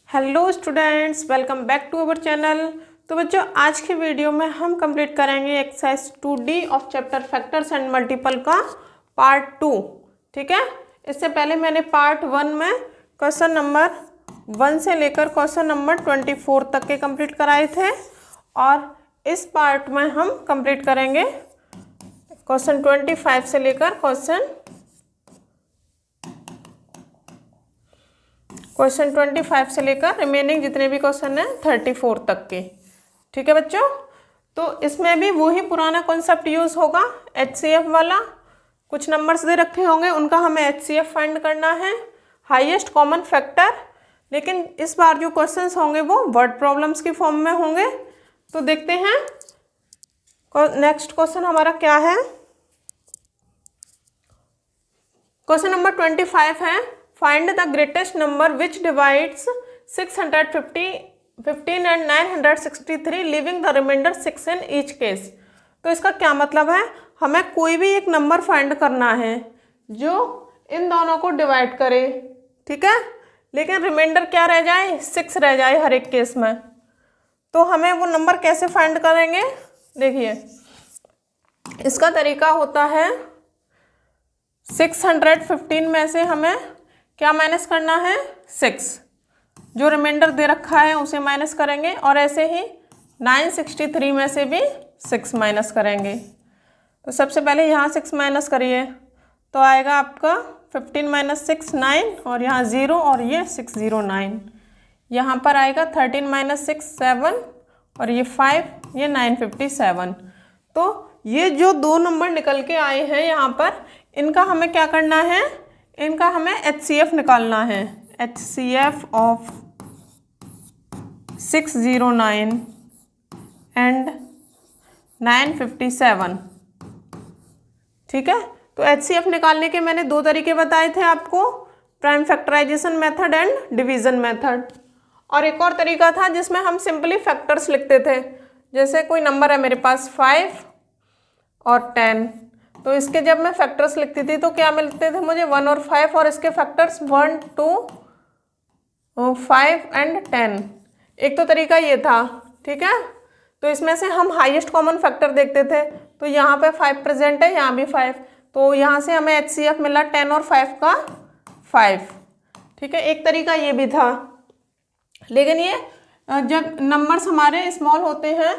Hello students, welcome back to our channel. तो बच्चों, आज की वीडियो में हम कंप्लीट करेंगे exercise 2D of chapter factors and multiple का पार्ट 2। ठीक है, इससे पहले मैंने पार्ट 1 में क्वेश्चन नंबर 1 से लेकर क्वेश्चन नंबर 24 तक के कंप्लीट कराए थे और इस पार्ट में हम कंप्लीट करेंगे क्वेश्चन 25 से लेकर क्वेश्चन 25 से लेकर रिमेनिंग जितने भी क्वेश्चन हैं 34 तक के। ठीक है बच्चों, तो इसमें भी वही पुराना कॉन्सेप्ट यूज़ होगा, HCF वाला। कुछ नंबर्स दे रखे होंगे, उनका हमें HCF फाइंड करना है, हाईएस्ट कॉमन फैक्टर। लेकिन इस बार जो क्वेश्चंस होंगे वो वर्ड प्रॉब्लम्स की फॉर्म में होंगे। तो देखते हैं नेक्स्ट क्वेश्चन हमारा क्या है। क्वेश्चन नंबर 25 है, find the greatest number which divides 615 and 963 leaving the remainder 6 in each case. तो इसका क्या मतलब है, हमें कोई भी एक नंबर फाइंड करना है जो इन दोनों को डिवाइड करे। ठीक है, लेकिन रिमाइंडर क्या रह जाए, 6 रह जाए हर एक केस में। तो हमें वो नंबर कैसे फाइंड करेंगे, देखिए इसका तरीका होता है 615 में से हमें क्या माइनस करना है, 6। जो रिमाइंडर दे रखा है उसे माइनस करेंगे और ऐसे ही 963 में से भी 6 माइनस करेंगे। तो सबसे पहले यहाँ 6 माइनस करिए तो आएगा आपका 15 माइनस 6 9 और यहाँ 0 और ये 609। यहाँ पर आएगा 13 माइनस 6 7 और ये 5, ये 957। तो ये जो दो नंबर निकल के आए हैं यहाँ पर, इनका हमें क्या करना है, इनका हमें HCF निकालना है। HCF of 609 and 957। ठीक है, तो HCF निकालने के मैंने दो तरीके बताए थे आपको, prime factorisation method and division method. और एक और तरीका था जिसमें हम सिंपली फैक्टर्स लिखते थे। जैसे कोई नंबर है मेरे पास 5 और 10, तो इसके जब मैं फैक्टर्स लिखती थी तो क्या मिलते थे मुझे, 1 और 5 और इसके फैक्टर्स 1 2 5 एंड 10। एक तो तरीका ये था। ठीक है, तो इसमें से हम हाईएस्ट कॉमन फैक्टर देखते थे। तो यहाँ पे 5 प्रेजेंट है, यहाँ भी 5, तो यहाँ से हमें HCF मिला 10 और 5 का 5। ठीक है, एक तरीका ये भी था। लेकिन ये जब नंबर्स हमारे स्मॉल होते हैं,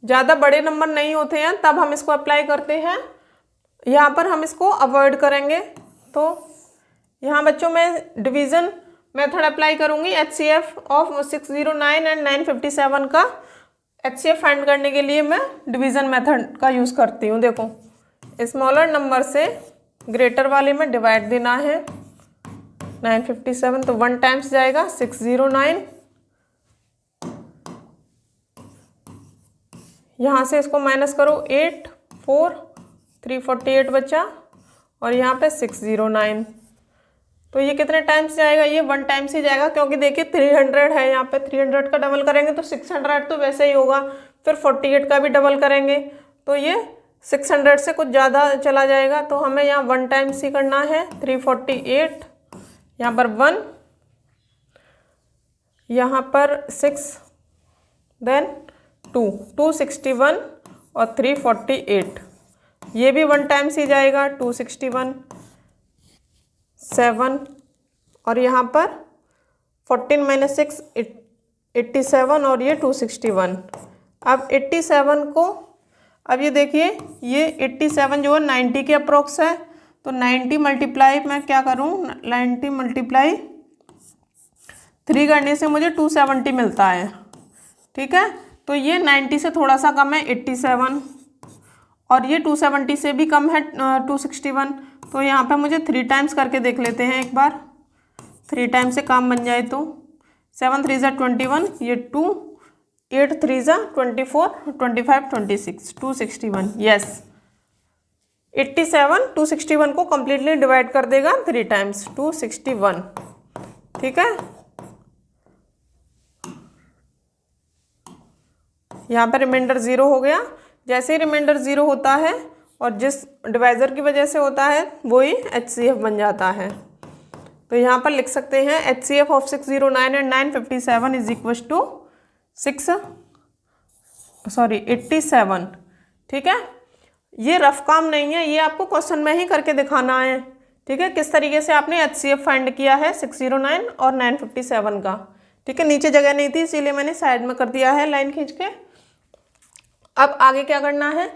ज़्यादा बड़े नंबर नहीं होते हैं, तब हम इसको अप्लाई करते हैं। यहाँ पर हम इसको अवॉइड करेंगे। तो यहाँ बच्चों मैं डिवीज़न मेथड अप्लाई करूँगी। HCF ऑफ 609 एंड 957 का HCF फाइंड करने के लिए मैं डिवीज़न मेथड का यूज़ करती हूँ। देखो, स्मॉलर नंबर से ग्रेटर वाले में डिवाइड देना है। 957 तो 1 टाइम्स जाएगा 609, यहाँ से इसको माइनस करो 8 4 348 बचा और यहाँ पे 609। तो ये कितने टाइम्स जाएगा, ये 1 टाइम्स ही जाएगा, क्योंकि देखिए 300 है यहाँ पे। 300 का डबल करेंगे तो 600 तो वैसे ही होगा, फिर 48 का भी डबल करेंगे तो ये 600 से कुछ ज़्यादा चला जाएगा। तो हमें यहाँ 1 टाइम्स ही करना है। 348, यहाँ पर 1, यहाँ पर 6, देन 2 261 और 348, ये भी 1 टाइम्स ही जाएगा। 261 7 और यहाँ पर 14 माइनस 6 87 और ये 261। अब 87 को, अब ये देखिए ये 87 जो है 90 के अप्रोक्स है, तो 90 मल्टीप्लाई मैं क्या करूँ, 90 मल्टीप्लाई 3 करने से मुझे 270 मिलता है। ठीक है, तो ये 90 से थोड़ा सा कम है 87 और ये 270 से भी कम है 261। तो यहाँ पे मुझे 3 टाइम्स करके देख लेते हैं एक बार। 3 टाइम्स से काम बन जाए तो 7 3 21, ये 2 8 3 24 25 26 261। यस, 87 261 को कम्प्लीटली डिवाइड कर देगा 3 टाइम्स 261। ठीक है, यहाँ पर रिमाइंडर 0 हो गया। जैसे ही रिमाइंडर 0 होता है और जिस डिवाइज़र की वजह से होता है वही HCF बन जाता है। तो यहाँ पर लिख सकते हैं HCF of 609 and 957 is equal to 87। ठीक है, ये रफ काम नहीं है, ये आपको क्वेश्चन में ही करके दिखाना है। ठीक है, किस तरीके से आपने HCF फाइंड किया है 609 और 957 का। ठीक है, नीचे जगह नहीं थी इसीलिए मैंने साइड में कर दिया है लाइन खींच के। अब आगे क्या करना है,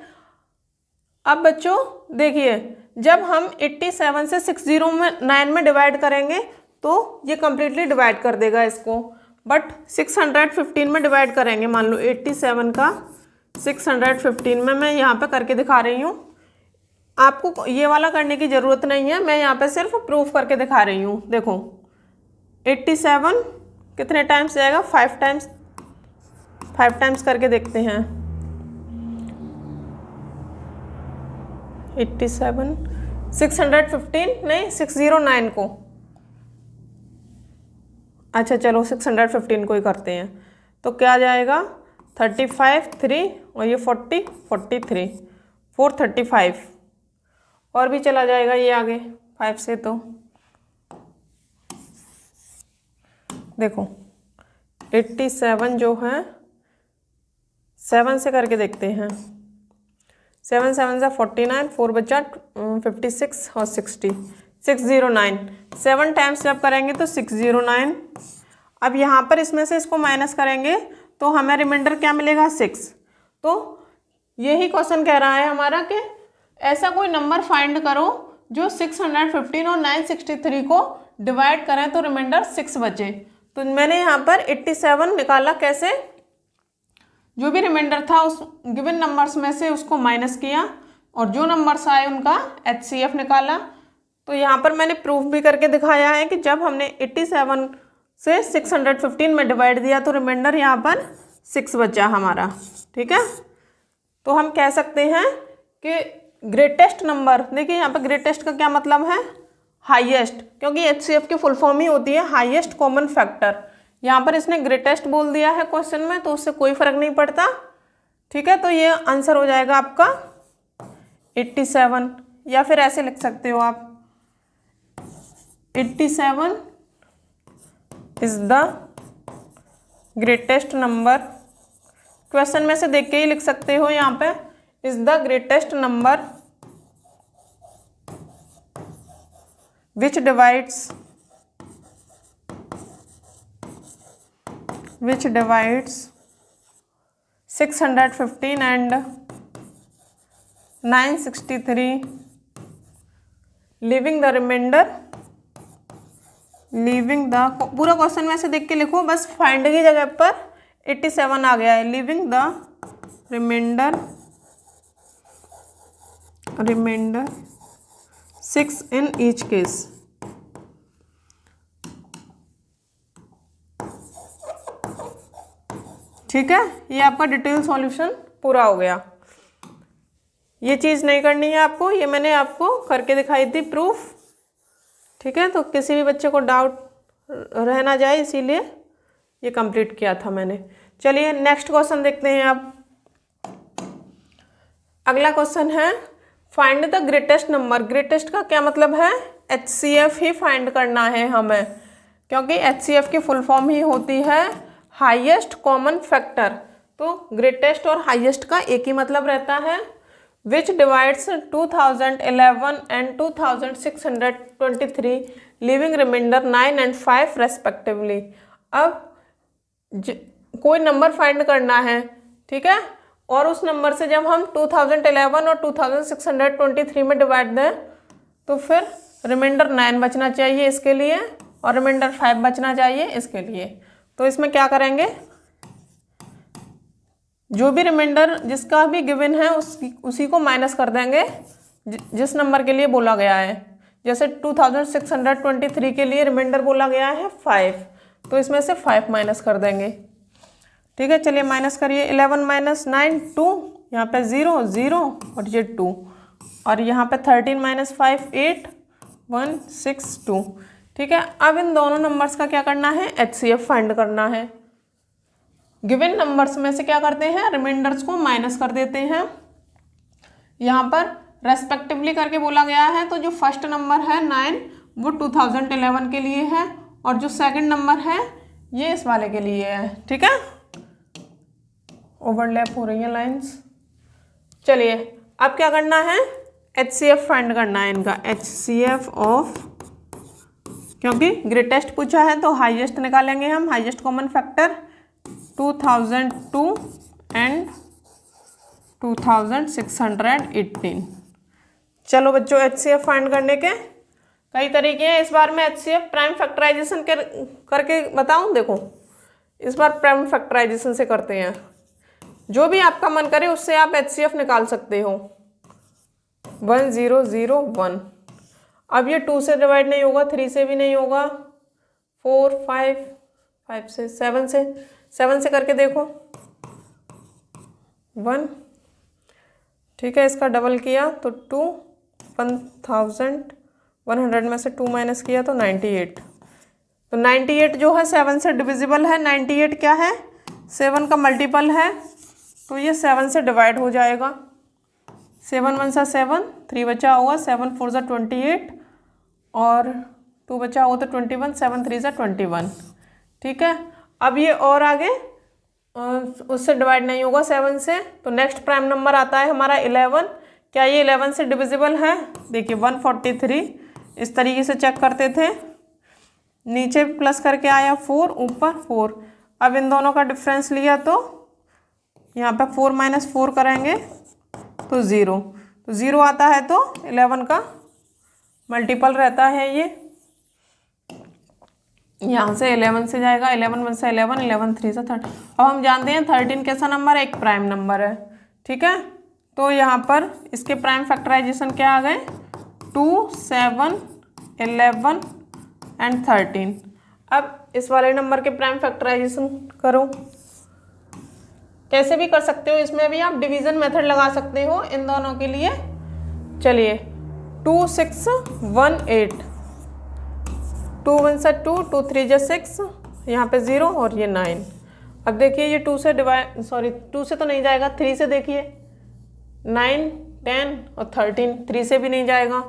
अब बच्चों देखिए, जब हम 87 से 609 में डिवाइड करेंगे तो ये कम्प्लीटली डिवाइड कर देगा इसको, बट 615 में डिवाइड करेंगे, मान लो 87 का 615 में मैं यहाँ पे करके दिखा रही हूँ। आपको ये वाला करने की ज़रूरत नहीं है, मैं यहाँ पे सिर्फ प्रूफ करके दिखा रही हूँ। देखो 87 कितने टाइम्स जाएगा, 5 टाइम्स करके देखते हैं। 87 615 नहीं 609 को, अच्छा चलो 615 को ही करते हैं। तो क्या जाएगा 35 3 और ये 40 43 435 और भी चला जाएगा ये आगे 5 से। तो देखो 87 जो है 7 से करके देखते हैं। 7 7 से 49, 4 बचा 56 और 60 609 7 टाइम्स जब करेंगे तो 609। अब यहाँ पर इसमें से इसको माइनस करेंगे तो हमें रिमाइंडर क्या मिलेगा 6। तो यही क्वेश्चन कह रहा है हमारा कि ऐसा कोई नंबर फाइंड करो जो 615 और 963 को डिवाइड करें तो रिमाइंडर 6 बचे। तो मैंने यहाँ पर 87 निकाला, कैसे, जो भी रिमाइंडर था उस गिवन नंबर्स में से उसको माइनस किया और जो नंबर्स आए उनका HCF निकाला। तो यहाँ पर मैंने प्रूफ भी करके दिखाया है कि जब हमने 87 से 615 में डिवाइड दिया तो रिमाइंडर यहाँ पर 6 बचा हमारा। ठीक है, तो हम कह सकते हैं कि ग्रेटेस्ट नंबर, देखिए यहाँ पर ग्रेटेस्ट का क्या मतलब है, हाईएस्ट, क्योंकि HCF की फुल फॉर्म ही होती है हाईएस्ट कॉमन फैक्टर। यहाँ पर इसने ग्रेटेस्ट बोल दिया है क्वेश्चन में, तो उससे कोई फर्क नहीं पड़ता। ठीक है, तो ये आंसर हो जाएगा आपका 87, या फिर ऐसे लिख सकते हो आप 87 is the greatest number. Question में से देख के ही लिख सकते हो, यहाँ पे is the greatest number which divides 615 and 963 leaving the remainder, पूरा क्वेश्चन में से देख के लिखो, बस फाइंड की जगह पर 87 आ गया है, leaving the remainder 6 in each case। ठीक है, ये आपका डिटेल सॉल्यूशन पूरा हो गया। ये चीज़ नहीं करनी है आपको, ये मैंने आपको करके दिखाई थी प्रूफ। ठीक है, तो किसी भी बच्चे को डाउट रह ना जाए इसीलिए ये कंप्लीट किया था मैंने। चलिए नेक्स्ट क्वेश्चन देखते हैं आप। अगला क्वेश्चन है find the greatest number. Greatest का क्या मतलब है, HCF ही फाइंड करना है हमें, क्योंकि HCF की फुल फॉर्म ही होती है हाईएस्ट कॉमन फैक्टर। तो ग्रेटेस्ट और हाईएस्ट का एक ही मतलब रहता है, which divides 2011 and 2623 leaving remainder 9 and 5 respectively. अब कोई नंबर फाइंड करना है, ठीक है, और उस नंबर से जब हम 2011 और 2623 में डिवाइड दें तो फिर रिमाइंडर 9 बचना चाहिए इसके लिए और रिमाइंडर 5 बचना चाहिए इसके लिए। तो इसमें क्या करेंगे, जो भी रिमाइंडर जिसका भी गिवन है उसी को माइनस कर देंगे जिस नंबर के लिए बोला गया है। जैसे 2623 के लिए रिमाइंडर बोला गया है 5, तो इसमें से 5 माइनस कर देंगे। ठीक है, चलिए माइनस करिए। 11 - 9 2, यहाँ पे 0 0 और ये 2, और यहाँ पे 13 - 5 8 1 6 2। ठीक है, अब इन दोनों नंबर्स का क्या करना है, HCF फाइंड करना है। गिवन नंबर्स में से क्या करते हैं, रिमाइंडर्स को माइनस कर देते हैं। यहाँ पर रेस्पेक्टिवली करके बोला गया है, तो जो फर्स्ट नंबर है 9 वो 2011 के लिए है और जो सेकंड नंबर है ये इस वाले के लिए है। ठीक है, ओवरलैप हो रही है लाइंस। चलिए अब क्या करना है, HCF फाइंड करना है इनका, HCF ऑफ, क्योंकि ग्रेटेस्ट पूछा है तो हाईएस्ट निकालेंगे हम, हाईएस्ट कॉमन फैक्टर 2002 एंड 2618। चलो बच्चों HCF फाइंड करने के कई तरीके हैं। इस बार मैं HCF प्राइम फैक्टराइजेशन करके बताऊं। देखो इस बार प्राइम फैक्टराइजेशन से करते हैं, जो भी आपका मन करे उससे आप HCF निकाल सकते हो। 1001, अब ये 2 से डिवाइड नहीं होगा, 3 से भी नहीं होगा, 4 5 से 7 से करके देखो 1। ठीक है, इसका डबल किया तो 2, 1100 में से 2 माइनस किया तो 98। तो 98 जो है 7 से डिविजिबल है। 98 क्या है, 7 का मल्टीपल है, तो ये 7 से डिवाइड हो जाएगा। 7 1 सा 7, 3 बचा होगा, 7 4 सा 28 और 2 बचा होगा तो 21, 7 3 सा 21। ठीक है, अब ये और आगे उससे डिवाइड नहीं होगा 7 से, तो नेक्स्ट प्राइम नंबर आता है हमारा 11। क्या ये 11 से डिविजिबल है? देखिए 143, इस तरीके से चेक करते थे, नीचे प्लस करके आया 4, ऊपर 4। अब इन दोनों का डिफरेंस लिया तो यहाँ पे 4 - 4 करेंगे तो 0, तो 0 आता है तो 11 का मल्टीपल रहता है ये। यहाँ से 11 से जाएगा, 11 1 से 11, 11 3 से 13। अब हम जानते हैं 13 कैसा नंबर है, एक प्राइम नंबर है। ठीक है, तो यहाँ पर इसके प्राइम फैक्टराइजेशन क्या आ गए, 2 7 11 एंड 13। अब इस वाले नंबर के प्राइम फैक्टराइजेशन करो, कैसे भी कर सकते हो, इसमें भी आप डिवीजन मेथड लगा सकते हो इन दोनों के लिए। चलिए 2 6 1 8, 2 1 से 2, 2 3 जा 6, यहाँ पे 0 और ये 9। अब देखिए ये 2 से डिवाइड, सॉरी 2 से तो नहीं जाएगा, 3 से देखिए 9 10 और 13, 3 से भी नहीं जाएगा।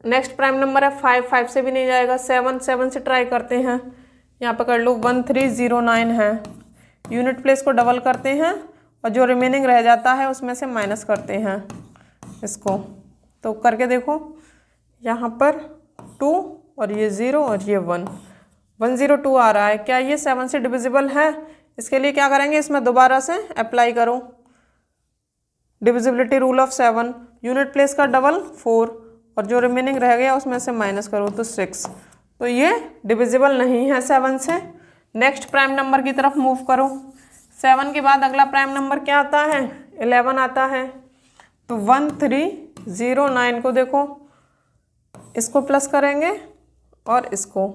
नेक्स्ट प्राइम नंबर है 5, 5 से भी नहीं जाएगा। 7 7 से ट्राई करते हैं, यहाँ पे कर लो 1309 है। यूनिट प्लेस को डबल करते हैं और जो रिमेनिंग रह जाता है उसमें से माइनस करते हैं इसको, तो करके देखो यहाँ पर 2 और ये 0 और ये 1, 102 आ रहा है। क्या ये 7 से डिविजिबल है? इसके लिए क्या करेंगे, इसमें दोबारा से अप्लाई करो divisibility rule of 7, unit place का डबल 4 और जो रिमेनिंग रह गया उसमें से माइनस करो तो 6। तो ये डिविजिबल नहीं है 7 से। नेक्स्ट प्राइम नंबर की तरफ मूव करो। 7 के बाद अगला प्राइम नंबर क्या आता है, 11 आता है। तो 1309 को देखो, इसको प्लस करेंगे और इसको।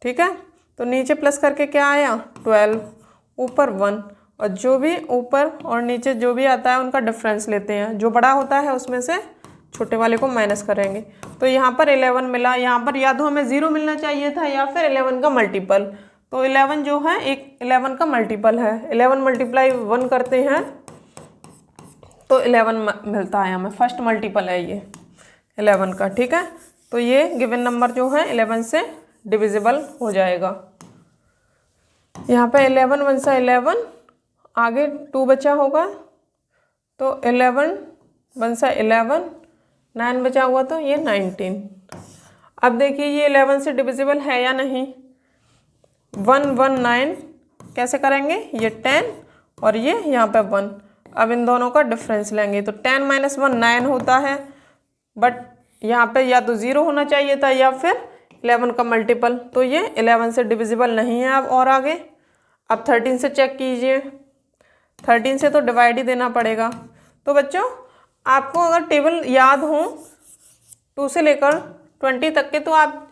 ठीक है, तो नीचे प्लस करके क्या आया 12, ऊपर 1, और जो भी ऊपर और नीचे जो भी आता है उनका डिफरेंस लेते हैं, जो बड़ा होता है उसमें से छोटे वाले को माइनस करेंगे। तो यहाँ पर 11 मिला, यहाँ पर या तो हमें 0 मिलना चाहिए था या फिर 11 का मल्टीपल। तो 11 जो है एक 11 का मल्टीपल है, 11 × 1 करते हैं तो 11 मिलता है हमें, फर्स्ट मल्टीपल है ये 11 का। ठीक है, तो ये गिवन नंबर जो है 11 से डिविजिबल हो जाएगा। यहाँ पे 11 1 से 11, आगे 2 बचा होगा तो 11 1 से 11, 9 बचा हुआ तो ये 19। अब देखिए ये 11 से डिविजिबल है या नहीं, 119 कैसे करेंगे, ये 10 और ये यहाँ पे 1। अब इन दोनों का डिफरेंस लेंगे तो 10 - 1 9 होता है, बट यहाँ पे या तो 0 होना चाहिए था या फिर 11 का मल्टीपल, तो ये 11 से डिविजिबल नहीं है। अब और आगे, अब 13 से चेक कीजिए, 13 से तो डिवाइड ही देना पड़ेगा। तो बच्चों आपको अगर टेबल याद हो 2 से लेकर 20 तक के, तो आप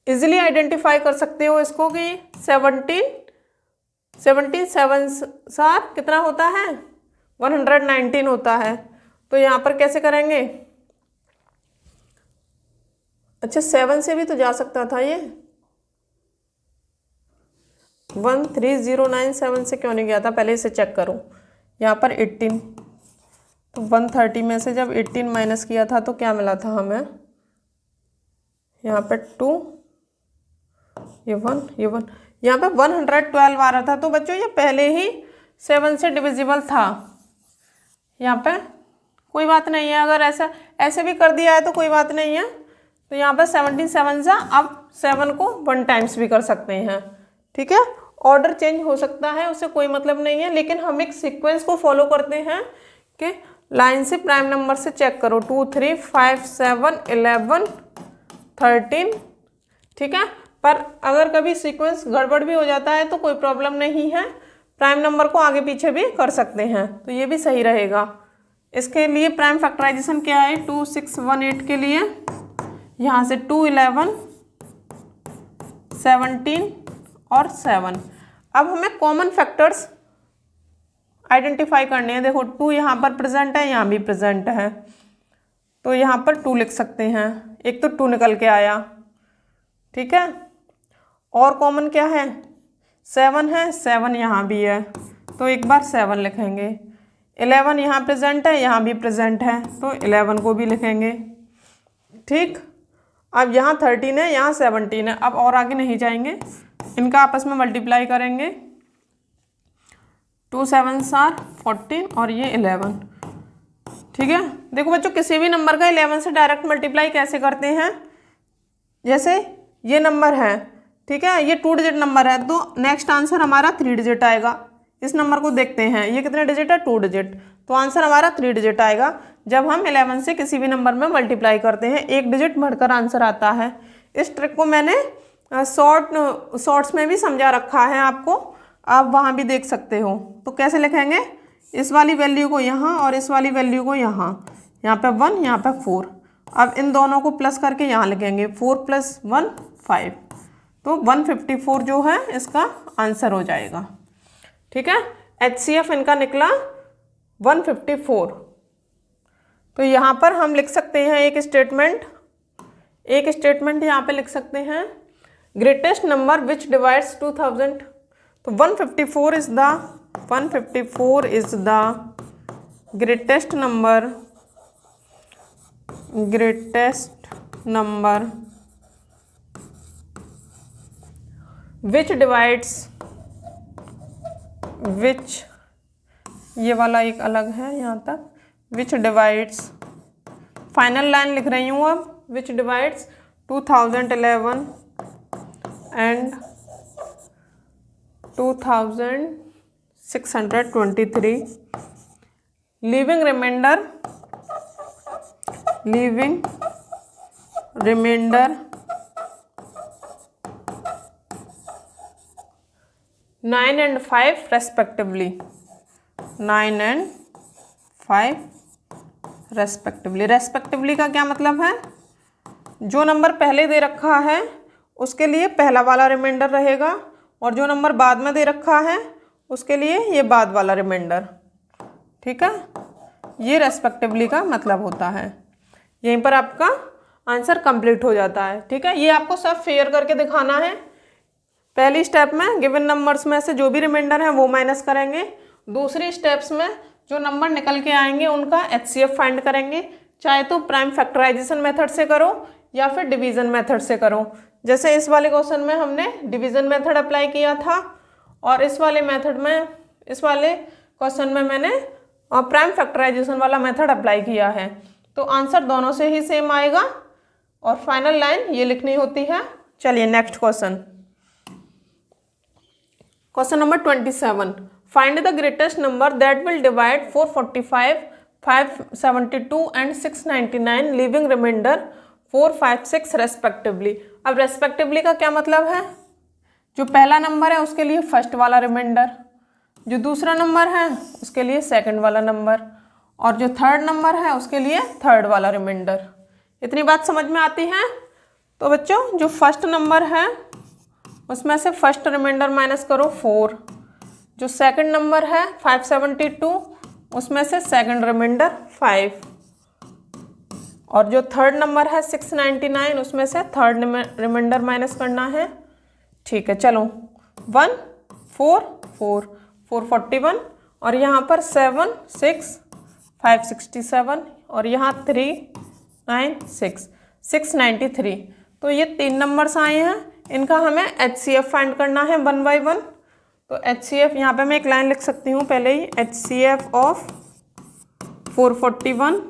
इजीली आइडेंटिफाई कर सकते हो इसको कि 17 7 सार कितना होता है, 119 होता है। तो यहाँ पर कैसे करेंगे, अच्छा 7 से भी तो जा सकता था ये, 1309 7 से क्यों नहीं गया था, पहले इसे चेक करो। यहाँ पर 18, तो 130 में से जब 18 माइनस किया था तो क्या मिला था हमें यहाँ पे 2, ये 1, ये 1, यहाँ पे 112 आ रहा था। तो बच्चों ये पहले ही 7 से डिविजिबल था। यहाँ पे कोई बात नहीं है, अगर ऐसे भी कर दिया है तो कोई बात नहीं है। तो यहाँ पे 17 7 से अब 7 को 1 टाइम्स भी कर सकते हैं, ठीक है। ऑर्डर चेंज हो सकता है, उससे कोई मतलब नहीं है, लेकिन हम एक सीक्वेंस को फॉलो करते हैं कि लाइन से प्राइम नंबर से चेक करो 2 3 5 7 11 13, ठीक है। पर अगर कभी सीक्वेंस गड़बड़ भी हो जाता है तो कोई प्रॉब्लम नहीं है, प्राइम नंबर को आगे पीछे भी कर सकते हैं, तो ये भी सही रहेगा। इसके लिए प्राइम फैक्टराइजेशन क्या है, 2 6 1 8 के लिए यहाँ से 2 11 17 और 7। अब हमें कॉमन फैक्टर्स आइडेंटिफाई करने हैं। देखो 2 यहाँ पर प्रेजेंट है, यहाँ भी प्रेजेंट है, तो यहाँ पर 2 लिख सकते हैं। एक तो 2 निकल के आया, ठीक है। और कॉमन क्या है, 7 है, 7 यहाँ भी है, तो एक बार 7 लिखेंगे। 11 यहाँ प्रेजेंट है, यहाँ भी प्रेजेंट है, तो 11 को भी लिखेंगे, ठीक। अब यहाँ 13 है, यहाँ 17 है, अब और आगे नहीं जाएंगे, इनका आपस में मल्टीप्लाई करेंगे। 2 7 आर 14 और ये 11, ठीक है। देखो बच्चों किसी भी नंबर का 11 से डायरेक्ट मल्टीप्लाई कैसे करते हैं, जैसे ये नंबर है, ठीक है, ये 2 डिजिट नंबर है, तो नेक्स्ट आंसर हमारा 3 डिजिट आएगा। इस नंबर को देखते हैं, ये कितने डिजिट है, 2 डिजिट, तो आंसर हमारा 3 डिजिट आएगा। जब हम 11 से किसी भी नंबर में मल्टीप्लाई करते हैं, 1 डिजिट बढ़कर आंसर आता है। इस ट्रिक को मैंने शॉर्ट्स में भी समझा रखा है आपको, आप वहाँ भी देख सकते हो। तो कैसे लिखेंगे, इस वाली वैल्यू को यहाँ और इस वाली वैल्यू को यहाँ, यहाँ पे 1, यहाँ पे 4। अब इन दोनों को प्लस करके यहाँ लिखेंगे, 4 + 1 5, तो 154 जो है इसका आंसर हो जाएगा, ठीक है। HCF इनका निकला 154। तो यहाँ पर हम लिख सकते हैं एक स्टेटमेंट यहाँ पे लिख सकते हैं, ग्रेटेस्ट नंबर विच डिवाइड्स 2000। तो 154 is the greatest number which ये वाला एक अलग है यहाँ तक, which divides, फाइनल लाइन लिख रही हूँ अब, which divides 2011 and 2623, leaving remainder 9 and 5 respectively, 9 and 5 respectively का क्या मतलब है, जो नंबर पहले दे रखा है उसके लिए पहला वाला रिमाइंडर रहेगा, और जो नंबर बाद में दे रखा है उसके लिए ये बाद वाला रिमाइंडर, ठीक है। ये रेस्पेक्टिवली का मतलब होता है। यहीं पर आपका आंसर कंप्लीट हो जाता है, ठीक है। ये आपको सब फेयर करके दिखाना है। पहली स्टेप में गिवन नंबर्स में से जो भी रिमाइंडर है वो माइनस करेंगे, दूसरी स्टेप्स में जो नंबर निकल के आएंगे उनका HCF फाइंड करेंगे, चाहे तो प्राइम फैक्टराइजेशन मेथड से करो या फिर डिवीज़न मेथड से करो। जैसे इस वाले क्वेश्चन में हमने डिवीज़न मेथड अप्लाई किया था, और इस वाले क्वेश्चन में मैंने प्राइम फैक्टराइजेशन वाला मेथड अप्लाई किया है। तो आंसर दोनों से ही सेम आएगा, और फाइनल लाइन ये लिखनी होती है। चलिए next question number 27, find the greatest number that will divide 445, 572 and 699, leaving remainder 4 5 6 respectively. अब रेस्पेक्टिवली का क्या मतलब है, जो पहला नंबर है उसके लिए फर्स्ट वाला रिमाइंडर, जो दूसरा नंबर है उसके लिए सेकंड वाला नंबर, और जो थर्ड नंबर है उसके लिए थर्ड वाला रिमाइंडर। इतनी बात समझ में आती है। तो बच्चों जो फर्स्ट नंबर है उसमें से फर्स्ट रिमाइंडर माइनस करो 4, जो सेकंड नंबर है 572 उसमें से सेकंड रिमाइंडर 5, और जो थर्ड नंबर है 699 उसमें से थर्ड रिमाइंडर माइनस करना है, ठीक है। चलो 1 4 4 441, और यहाँ पर 7 6 567, और यहाँ 3 9 6 693। तो ये 3 नंबर्स आए हैं, इनका हमें HCF फाइंड करना है 1 बाई 1। तो HCF यहाँ पे मैं एक लाइन लिख सकती हूँ पहले ही, HCF ऑफ 441।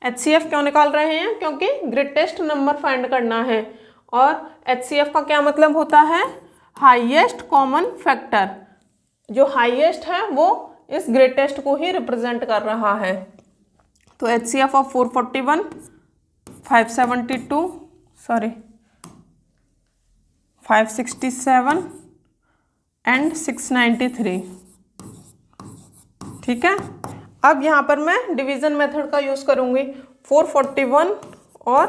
HCF क्यों निकाल रहे हैं? क्योंकि ग्रेटेस्ट नंबर फाइंड करना है, और HCF का क्या मतलब होता है? Highest common factor. जो हाईएस्ट है वो इस ग्रेटेस्ट को ही रिप्रेजेंट कर रहा है। तो HCF ऑफ 441 567 एंड 693। ठीक है, अब यहाँ पर मैं डिवीज़न मेथड का यूज़ करूँगी। 441 और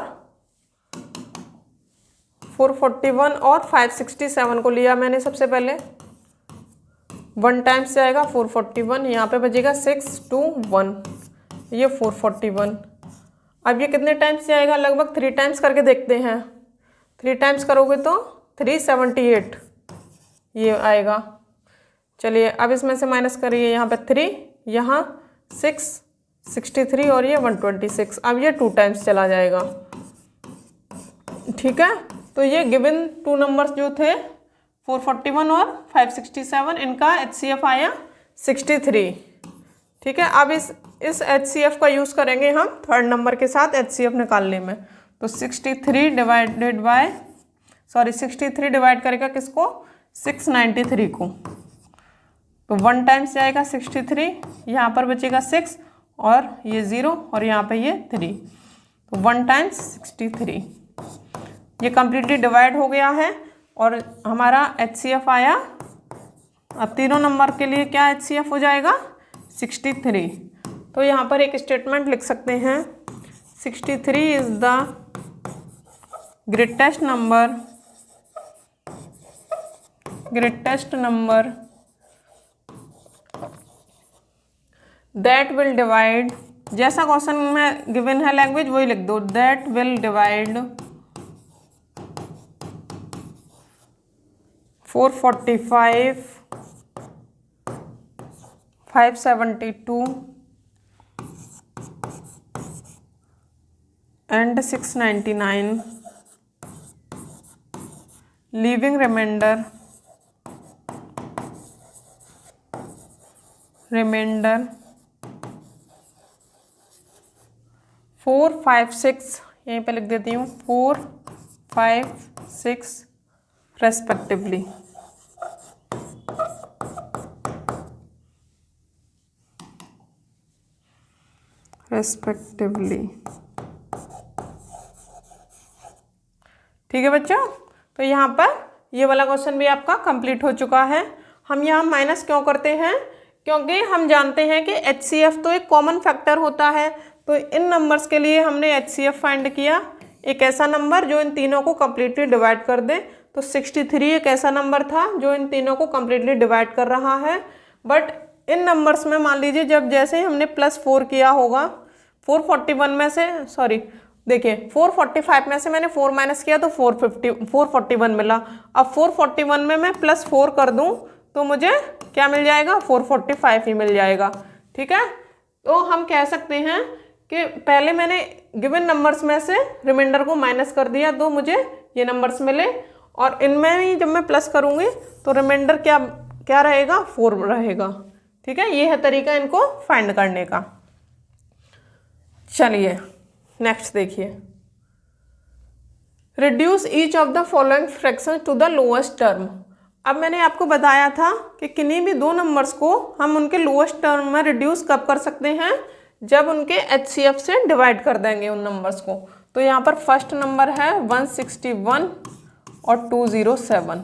567 को लिया मैंने सबसे पहले, 1 टाइम्स जाएगा 441, यहाँ पे बचेगा 6 2 1, ये 441। अब ये कितने टाइम्स जाएगा? लगभग 3 टाइम्स करके देखते हैं। 3 टाइम्स करोगे तो 378 ये आएगा। चलिए अब इसमें से माइनस करिए, यहाँ पे 3, यहाँ 6 63 और ये 126। अब ये 2 टाइम्स चला जाएगा। ठीक है, तो ये गिवन 2 नंबर्स जो थे 441 और 567, इनका HCF आया 63। ठीक है, अब इस HCF का यूज़ करेंगे हम थर्ड नंबर के साथ HCF निकालने में। तो 63 डिवाइड करेगा किसको? 693 को। तो 1 टाइम्स जाएगा 63, यहाँ पर बचेगा 6 और ये 0 और यहाँ पे ये 3, तो 1 टाइम्स 63। ये कम्प्लीटली डिवाइड हो गया है और हमारा HCF आया। अब तीनों नंबर के लिए क्या HCF हो जाएगा? 63। तो यहाँ पर एक स्टेटमेंट लिख सकते हैं, 63 is the greatest number that will divide, जैसा क्वेश्चन में गिवन है लैंग्वेज वही लिख दो, that will divide 445 572 and 699, leaving remainder 4 5 6, यहीं पे लिख देती हूँ 4 5 6 रेस्पेक्टिवली। ठीक है बच्चों, तो यहाँ पर ये वाला क्वेश्चन भी आपका कंप्लीट हो चुका है। हम यहाँ माइनस क्यों करते हैं? क्योंकि हम जानते हैं कि HCF तो एक कॉमन फैक्टर होता है। तो इन नंबर्स के लिए हमने HCF फाइंड किया, एक ऐसा नंबर जो इन तीनों को कम्प्लीटली डिवाइड कर दे। तो 63 एक ऐसा नंबर था जो इन तीनों को कम्प्लीटली डिवाइड कर रहा है। बट इन नंबर्स में मान लीजिए जब जैसे हमने +4 किया होगा, 441 में से देखिए 445 में से मैंने 4 माइनस किया तो 441 मिला। अब 441 में मैं +4 कर दूं तो मुझे क्या मिल जाएगा? 445 ही मिल जाएगा। ठीक है, तो हम कह सकते हैं कि पहले मैंने गिवन नंबर्स में से रिमाइंडर को माइनस कर दिया तो मुझे ये नंबर्स मिले, और इनमें ही जब मैं प्लस करूँगी तो रिमाइंडर क्या रहेगा? 4 रहेगा। ठीक है, ये है तरीका इनको फाइंड करने का। चलिए नेक्स्ट देखिए, reduce each of the following fraction to the lowest term. अब मैंने आपको बताया था कि किन्हीं भी 2 नंबर्स को हम उनके लोएस्ट टर्म में रिड्यूस कब कर सकते हैं? जब उनके HCF से डिवाइड कर देंगे उन नंबर्स को। तो यहाँ पर फर्स्ट नंबर है 161 और 207।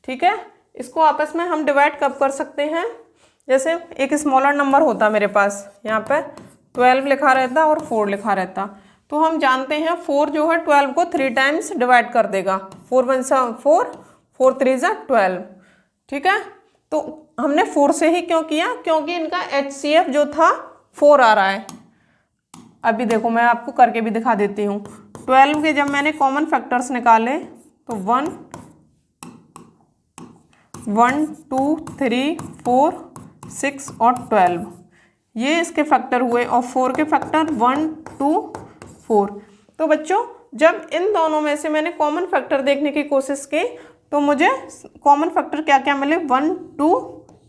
ठीक है, इसको आपस में हम डिवाइड कब कर सकते हैं? जैसे एक स्मॉलर नंबर होता मेरे पास, यहाँ पे 12 लिखा रहता और 4 लिखा रहता, तो हम जानते हैं 4 जो है 12 को 3 टाइम्स डिवाइड कर देगा। 4 1 4, 4 3 12। ठीक है, तो हमने 4 से ही क्यों किया? क्योंकि इनका HCF जो था 4 आ रहा है। अभी देखो मैं आपको करके भी दिखा देती हूँ। 12 के जब मैंने कॉमन फैक्टर्स निकाले तो 1 1 2 3 4 6 और 12 ये इसके फैक्टर हुए, और 4 के फैक्टर 1 2 4। तो बच्चों जब इन दोनों में से मैंने कॉमन फैक्टर देखने की कोशिश की तो मुझे कॉमन फैक्टर क्या क्या मिले, 1 2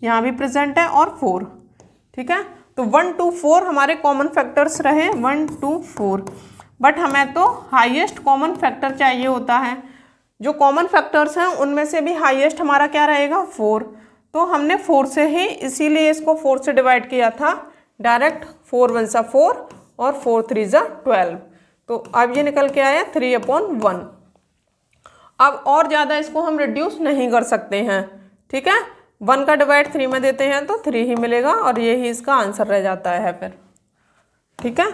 यहाँ भी प्रेजेंट है और 4, ठीक है। तो 1 2 4 हमारे कॉमन फैक्टर्स रहे, 1 2 4। बट हमें तो हाईएस्ट कॉमन फैक्टर चाहिए होता है। जो कॉमन फैक्टर्स हैं उनमें से भी हाईएस्ट हमारा क्या रहेगा, 4। तो हमने 4 से ही, इसीलिए इसको 4 से डिवाइड किया था डायरेक्ट। 4 1 सा 4 और 4 3 सा 12। तो अब ये निकल के आया 3/1। अब और ज़्यादा इसको हम रिड्यूस नहीं कर सकते हैं, ठीक है। 1 का डिवाइड 3 में देते हैं तो 3 ही मिलेगा और यही इसका आंसर रह जाता है फिर, ठीक है।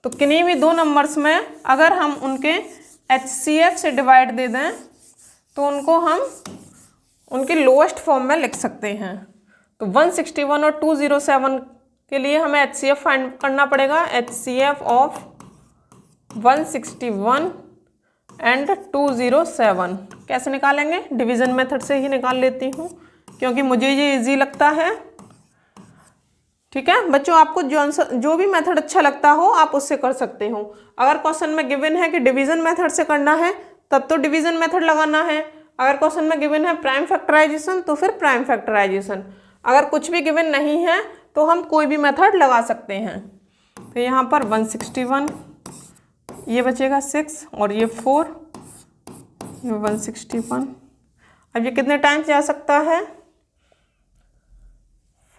तो किन्हीं भी दो नंबर्स में अगर हम उनके HCF से डिवाइड दे दें तो उनको हम उनकी लोएस्ट फॉर्म में लिख सकते हैं। तो 161 और 207 के लिए हमें HCF फाइंड करना पड़ेगा। HCF ऑफ 161 एंड 207 कैसे निकालेंगे, डिवीज़न मेथड से ही निकाल लेती हूँ क्योंकि मुझे ये इजी लगता है, ठीक है। बच्चों आपको जो भी मेथड अच्छा लगता हो आप उससे कर सकते हो। अगर क्वेश्चन में गिवन है कि डिवीज़न मेथड से करना है तब तो डिवीज़न मेथड लगाना है। अगर क्वेश्चन में गिवन है प्राइम फैक्टराइजेशन तो फिर प्राइम फैक्टराइजेशन। अगर कुछ भी गिवन नहीं है तो हम कोई भी मेथड लगा सकते हैं। तो यहाँ पर 161, ये बचेगा 6 और ये 4, ये 161। अब ये कितने टाइम्स जा सकता है,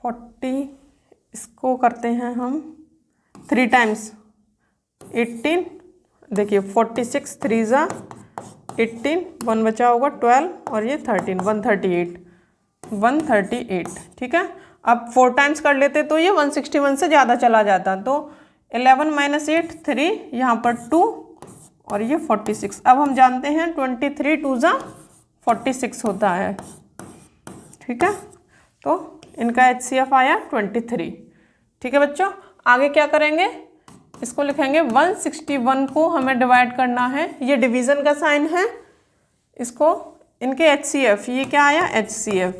40। इसको करते हैं हम 3 टाइम्स, 18। देखिए 46 3 ज़ा 18, 1 बचा होगा 12 और ये 13, 138, ठीक है। अब 4 टाइम्स कर लेते तो ये 161 से ज़्यादा चला जाता। तो 11 - 8 3, यहाँ पर 2 और ये 46। अब हम जानते हैं 23 2 ज़ा 46 होता है, ठीक है। तो इनका HCF आया 23, ठीक है बच्चों। आगे क्या करेंगे, इसको लिखेंगे 161 को हमें डिवाइड करना है, ये डिवीज़न का साइन है। इसको इनके HCF, ये क्या आया HCF,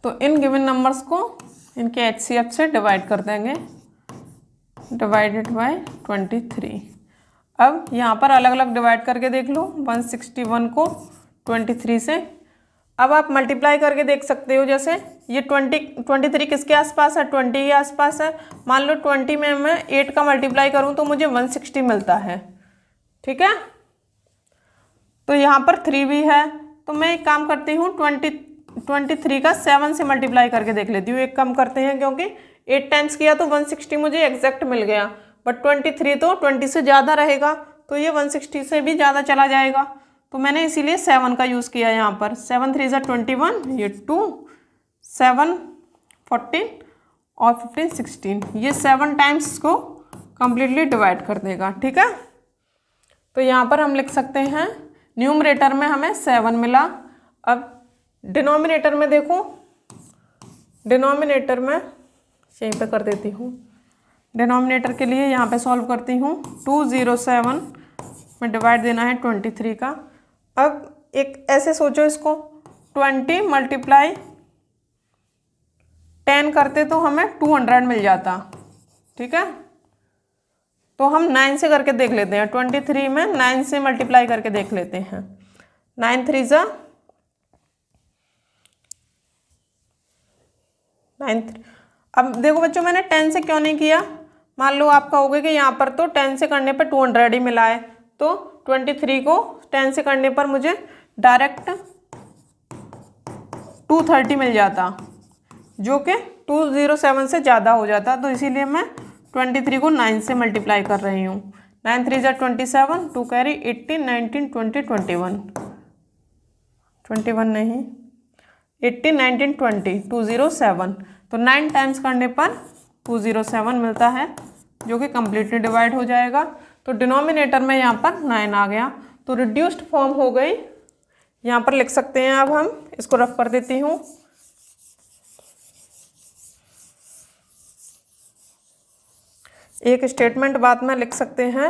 तो इन गिवन नंबर्स को इनके HCF से डिवाइड कर देंगे, डिवाइडेड बाय 23। अब यहाँ पर अलग अलग डिवाइड करके देख लो 161 को 23 से। अब आप मल्टीप्लाई करके देख सकते हो, जैसे ये 23 किसके आसपास है, 20 के आसपास है। मान लो 20 में मैं 8 का मल्टीप्लाई करूँ तो मुझे 160 मिलता है, ठीक है। तो यहाँ पर 3 भी है, तो मैं एक काम करती हूँ 23 का 7 से मल्टीप्लाई करके देख लेती हूँ। एक कम करते हैं क्योंकि 8 टाइम्स किया तो 160 मुझे एग्जैक्ट मिल गया, बट 23 तो 20 से ज़्यादा रहेगा तो ये 160 से भी ज़्यादा चला जाएगा। तो मैंने इसीलिए 7 का यूज़ किया यहाँ पर। 7 3 ज़ा 21, ये 2 7 14 और 15 16, ये 7 टाइम्स को कम्प्लीटली डिवाइड कर देगा, ठीक है। तो यहाँ पर हम लिख सकते हैं, न्यूमरेटर में हमें 7 मिला। अब डिनोमिनेटर में देखो, डिनोमिनेटर में यहीं पे कर देती हूँ। डिनोमिनेटर के लिए यहाँ पे सॉल्व करती हूँ। 207 में डिवाइड देना है 23 का। अब एक ऐसे सोचो इसको, 20 × 10 करते तो हमें 200 मिल जाता, ठीक है। तो हम 9 से करके देख लेते हैं। 23 में 9 से मल्टीप्लाई करके देख लेते हैं। 9 3 ज़ा 9। अब देखो बच्चों, मैंने 10 से क्यों नहीं किया, मान लो आप कहोगे कि यहाँ पर तो 10 से करने पर 200 ही मिला है, तो 23 को 10 से करने पर मुझे डायरेक्ट 230 मिल जाता, जो कि 207 से ज़्यादा हो जाता। तो इसीलिए मैं 23 को 9 से मल्टीप्लाई कर रही हूँ। 9 3 ज़ा 27, 2 कैरी 18 19 20 21 नहीं, 18 19 20, 207। तो 9 टाइम्स करने पर 207 मिलता है, जो कि कम्प्लीटली डिवाइड हो जाएगा। तो डिनोमिनेटर में यहाँ पर 9 आ गया, तो रिड्यूस्ड फॉर्म हो गई। यहाँ पर लिख सकते हैं, अब हम इसको रफ कर देती हूँ। एक स्टेटमेंट बाद में लिख सकते हैं,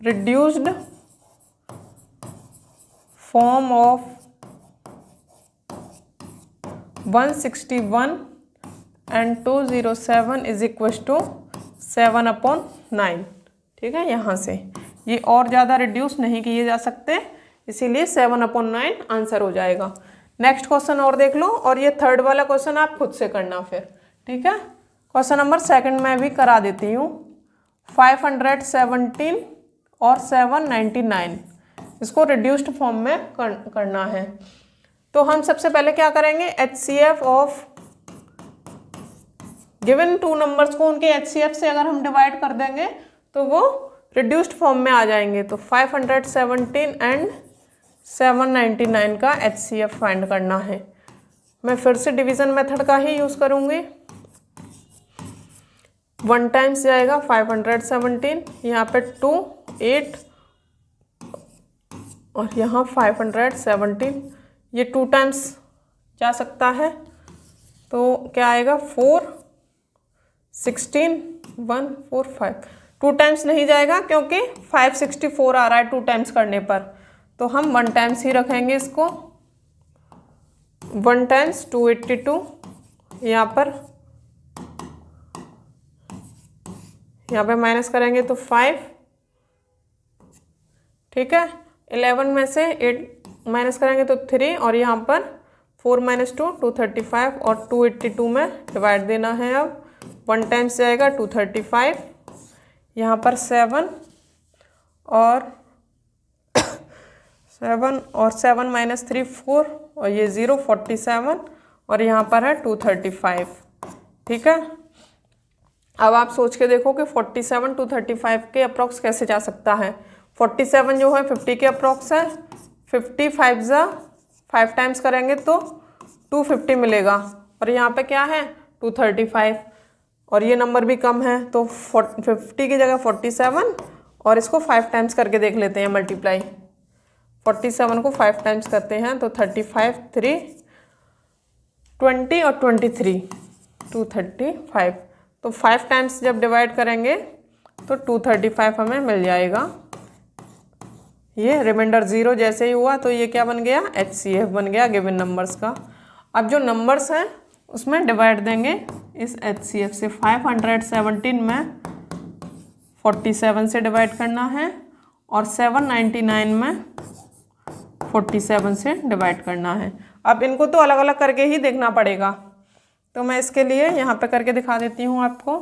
reduced form of 161 and 207 is equal to 7/9, ठीक है। यहाँ से ये और ज़्यादा रिड्यूस नहीं किए जा सकते, इसीलिए 7/9 आंसर हो जाएगा। नेक्स्ट क्वेश्चन और देख लो, और ये थर्ड वाला क्वेश्चन आप खुद से करना फिर, ठीक है। क्वेश्चन नंबर 2 मैं भी करा देती हूँ। 517 और 799 इसको रिड्यूस्ड फॉर्म में करना है। तो हम सबसे पहले क्या करेंगे, HCF of given two numbers को उनके HCF से अगर हम डिवाइड कर देंगे तो वो रिड्यूस्ड फॉर्म में आ जाएंगे। तो 517 एंड 799 का HCF फाइंड करना है। मैं फिर से डिवीजन मेथड का ही यूज़ करूँगी। 1 टाइम्स जाएगा 517, यहाँ पे 2 8 और यहाँ 517, ये 2 टाइम्स जा सकता है, तो क्या आएगा 4 16 1 4 5। 2 टाइम्स नहीं जाएगा क्योंकि 564 आ रहा है 2 टाइम्स करने पर, तो हम 1 टाइम्स ही रखेंगे इसको। 1 टाइम्स 282, यहाँ पे माइनस करेंगे तो 5, ठीक है। 11 में से 8 माइनस करेंगे तो 3, और यहाँ पर 4 - 2 235, और 282 में डिवाइड देना है। अब 1 टाइम्स जाएगा 235, यहाँ पर 7 और 7 - 3 4, और ये 0 47, और यहाँ पर है 235, ठीक है। अब आप सोच के देखो कि 47 235 के अप्रॉक्स कैसे जा सकता है। 47 जो है 50 के अप्रॉक्स है, 55 जा 5 टाइम्स करेंगे तो 250 मिलेगा, और यहाँ पे क्या है 235, और ये नंबर भी कम है, तो 50 की जगह 47, और इसको 5 टाइम्स करके देख लेते हैं मल्टीप्लाई। 47 को 5 टाइम्स करते हैं तो 35 3 20 और 23 235, तो 5 टाइम्स जब डिवाइड करेंगे तो 235 हमें मिल जाएगा। ये रिमाइंडर 0 जैसे ही हुआ तो ये क्या बन गया, HCF बन गया गिवन नंबर्स का। अब जो नंबर्स हैं उसमें डिवाइड देंगे इस HCF से। 517 में 47 से डिवाइड करना है, और 799 में 47 से डिवाइड करना है। अब इनको तो अलग अलग करके ही देखना पड़ेगा, तो मैं इसके लिए यहाँ पे करके दिखा देती हूँ आपको।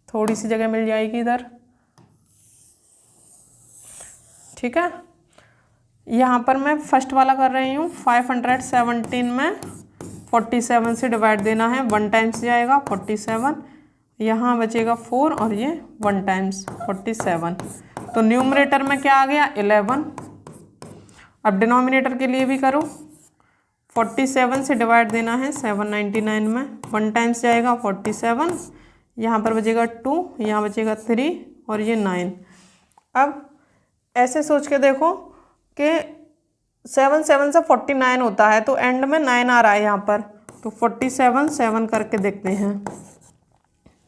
थोड़ी सी जगह मिल जाएगी इधर, ठीक है। यहाँ पर मैं फर्स्ट वाला कर रही हूँ। 517 में 47 से डिवाइड देना है, 1 टाइम्स जाएगा 47, यहाँ बचेगा 4, और ये 1 टाइम्स 47, तो न्यूमरेटर में क्या आ गया 11। अब डिनोमिनेटर के लिए भी करो। 47 से डिवाइड देना है 799 में, 1 टाइम्स जाएगा 47, यहाँ पर बचेगा 2, यहाँ बचेगा 3, और ये 9। अब ऐसे सोच के देखो कि 7 7 से 49 होता है, तो एंड में 9 आ रहा है यहाँ पर, तो 47 7 करके देखते हैं।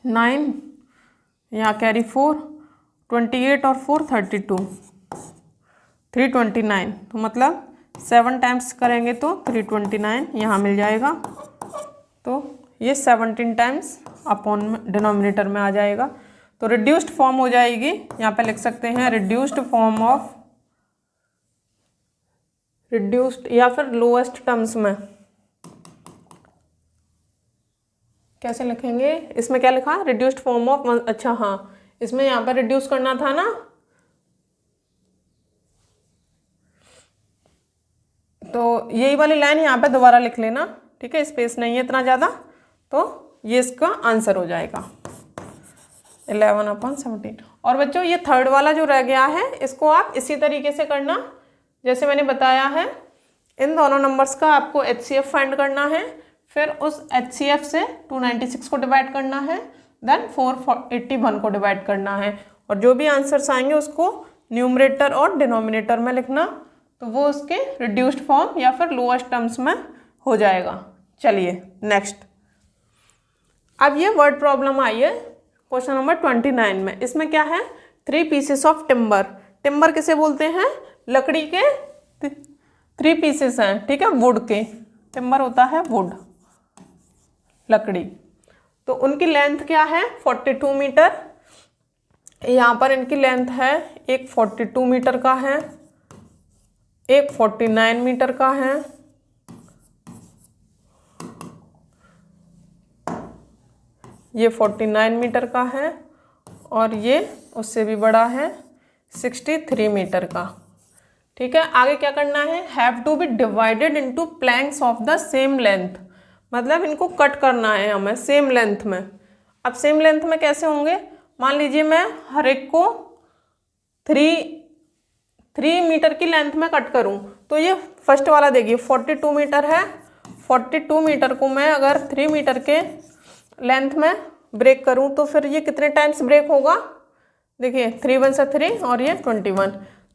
9, यहाँ कैरी 4, 28 और 4 32, 329, तो मतलब 7 टाइम्स करेंगे तो 329 यहाँ मिल जाएगा, तो ये 17 टाइम्स अपॉन डिनोमिनेटर में आ जाएगा। तो रिड्यूस्ड फॉर्म हो जाएगी, यहाँ पे लिख सकते हैं रिड्यूस्ड फॉर्म ऑफ, रिड्यूस्ड या फिर लोएस्ट टर्म्स में कैसे लिखेंगे, इसमें क्या लिखा रिड्यूस्ड फॉर्म ऑफ, अच्छा हाँ, इसमें यहाँ पर रिड्यूस करना था ना, तो यही वाली लाइन यहाँ पे दोबारा लिख लेना, ठीक है। स्पेस नहीं है इतना ज़्यादा, तो ये इसका आंसर हो जाएगा 11/17। और बच्चों ये थर्ड वाला जो रह गया है इसको आप इसी तरीके से करना जैसे मैंने बताया है। इन दोनों नंबर्स का आपको HCF फाइंड करना है, फिर उस HCF से 296 को डिवाइड करना है, देन 481 को डिवाइड करना है, और जो भी आंसर्स आएंगे उसको न्यूमरेटर और डिनोमिनेटर में लिखना, तो वो उसके रिड्यूस्ड फॉर्म या फिर लोएस्ट टर्म्स में हो जाएगा। चलिए नेक्स्ट, अब ये वर्ड प्रॉब्लम आई है क्वेश्चन नंबर 29 में। इसमें क्या है 3 पीसेस ऑफ टिम्बर। टिम्बर किसे बोलते हैं, लकड़ी के 3 पीसेस हैं, ठीक है, वुड के। टिम्बर होता है वुड, लकड़ी। तो उनकी लेंथ क्या है 42 मीटर, यहाँ पर इनकी लेंथ है, एक 42 मीटर का है, एक 49 मीटर का है, ये 49 मीटर का है, और ये उससे भी बड़ा है 63 मीटर का। ठीक है, आगे क्या करना है, have to be divided into planks of the same length, मतलब इनको कट करना है हमें सेम लेंथ में। अब सेम लेंथ में कैसे होंगे, मान लीजिए मैं हर एक को 3 मीटर की लेंथ में कट करूं, तो ये फर्स्ट वाला देखिए 42 मीटर है, 42 मीटर को मैं अगर 3 मीटर के लेंथ में ब्रेक करूं तो फिर ये कितने टाइम्स ब्रेक होगा, देखिए 3 1 से 3 और ये 21,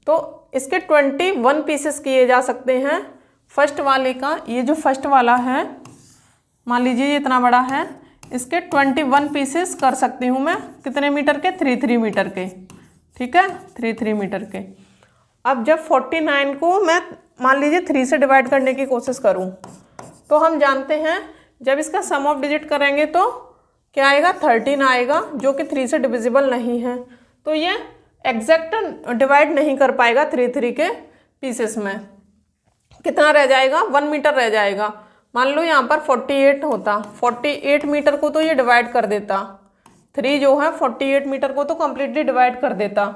तो इसके 21 पीसेस किए जा सकते हैं फर्स्ट वाले का। ये जो फर्स्ट वाला है मान लीजिए ये इतना बड़ा है, इसके 21 पीसेस कर सकती हूँ मैं, कितने मीटर के, 3 मीटर के। ठीक है, 3 मीटर के। अब जब 49 को मैं मान लीजिए 3 से डिवाइड करने की कोशिश करूँ, तो हम जानते हैं जब इसका सम ऑफ डिजिट करेंगे तो क्या आएगा, 13 आएगा, जो कि 3 से डिविजिबल नहीं है, तो ये एग्जैक्ट डिवाइड नहीं कर पाएगा 3 के पीसेस में। कितना रह जाएगा, 1 मीटर रह जाएगा। मान लो यहाँ पर 48 होता, 48 मीटर को तो ये डिवाइड कर देता, 3 जो है 48 मीटर को तो कम्प्लीटली डिवाइड कर देता,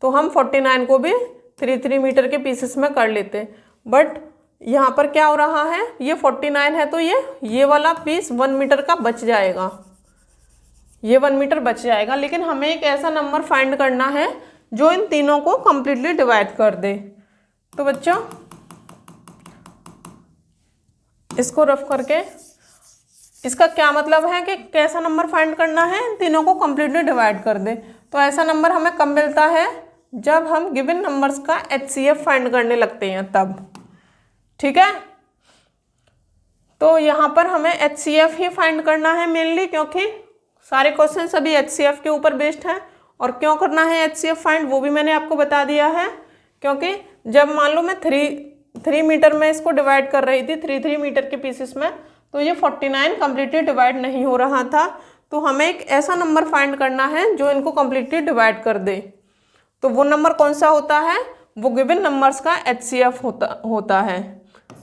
तो हम 49 को भी 3 मीटर के पीसेस में कर लेते। बट यहाँ पर क्या हो रहा है, ये 49 है तो ये वाला पीस 1 मीटर का बच जाएगा, ये 1 मीटर बच जाएगा। लेकिन हमें एक ऐसा नंबर फाइंड करना है जो इन तीनों को कम्प्लीटली डिवाइड कर दे। तो बच्चों इसको रफ करके इसका क्या मतलब है कि कैसा नंबर फाइंड करना है, इन तीनों को कम्प्लीटली डिवाइड कर दे। तो ऐसा नंबर हमें कब मिलता है, जब हम गिवन नंबर्स का HCF फाइंड करने लगते हैं तब। ठीक है, तो यहाँ पर हमें HCF ही फाइंड करना है मेनली, क्योंकि सारे क्वेश्चन सभी HCF के ऊपर बेस्ड हैं। और क्यों करना है HCF फाइंड वो भी मैंने आपको बता दिया है, क्योंकि जब मान लो मैं 3 मीटर में इसको डिवाइड कर रही थी 3 मीटर के पीसेस में, तो ये 49 कम्प्लीटली डिवाइड नहीं हो रहा था, तो हमें एक ऐसा नंबर फाइंड करना है जो इनको कम्प्लीटली डिवाइड कर दे। तो वो नंबर कौन सा होता है, वो गिवन नंबर्स का HCF होता है।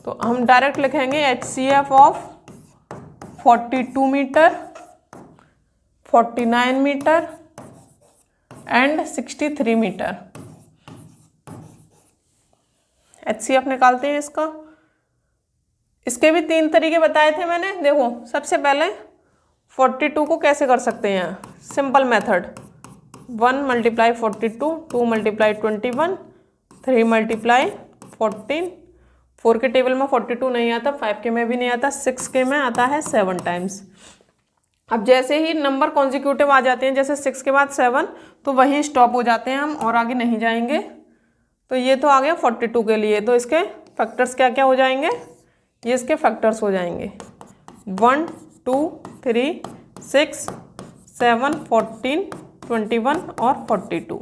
तो हम डायरेक्ट लिखेंगे HCF of 42 metre, 49 metre and 63 metre. HCF निकालते हैं इसका। इसके भी 3 तरीके बताए थे मैंने। देखो सबसे पहले 42 को कैसे कर सकते हैं, simple method, 1 multiply 42, 2 multiply 21, 3 multiply 14। 4 के टेबल में 42 नहीं आता, 5 के में भी नहीं आता, 6 के में आता है 7 टाइम्स। अब जैसे ही नंबर कॉन्जिक्यूटिव आ जाते हैं, जैसे 6 के बाद 7, तो वहीं स्टॉप हो जाते हैं हम और आगे नहीं जाएंगे। तो ये तो आ गया 42 के लिए, तो इसके फैक्टर्स क्या क्या हो जाएंगे, ये इसके फैक्टर्स हो जाएंगे 1 2 3 6 7 14 21 और 42।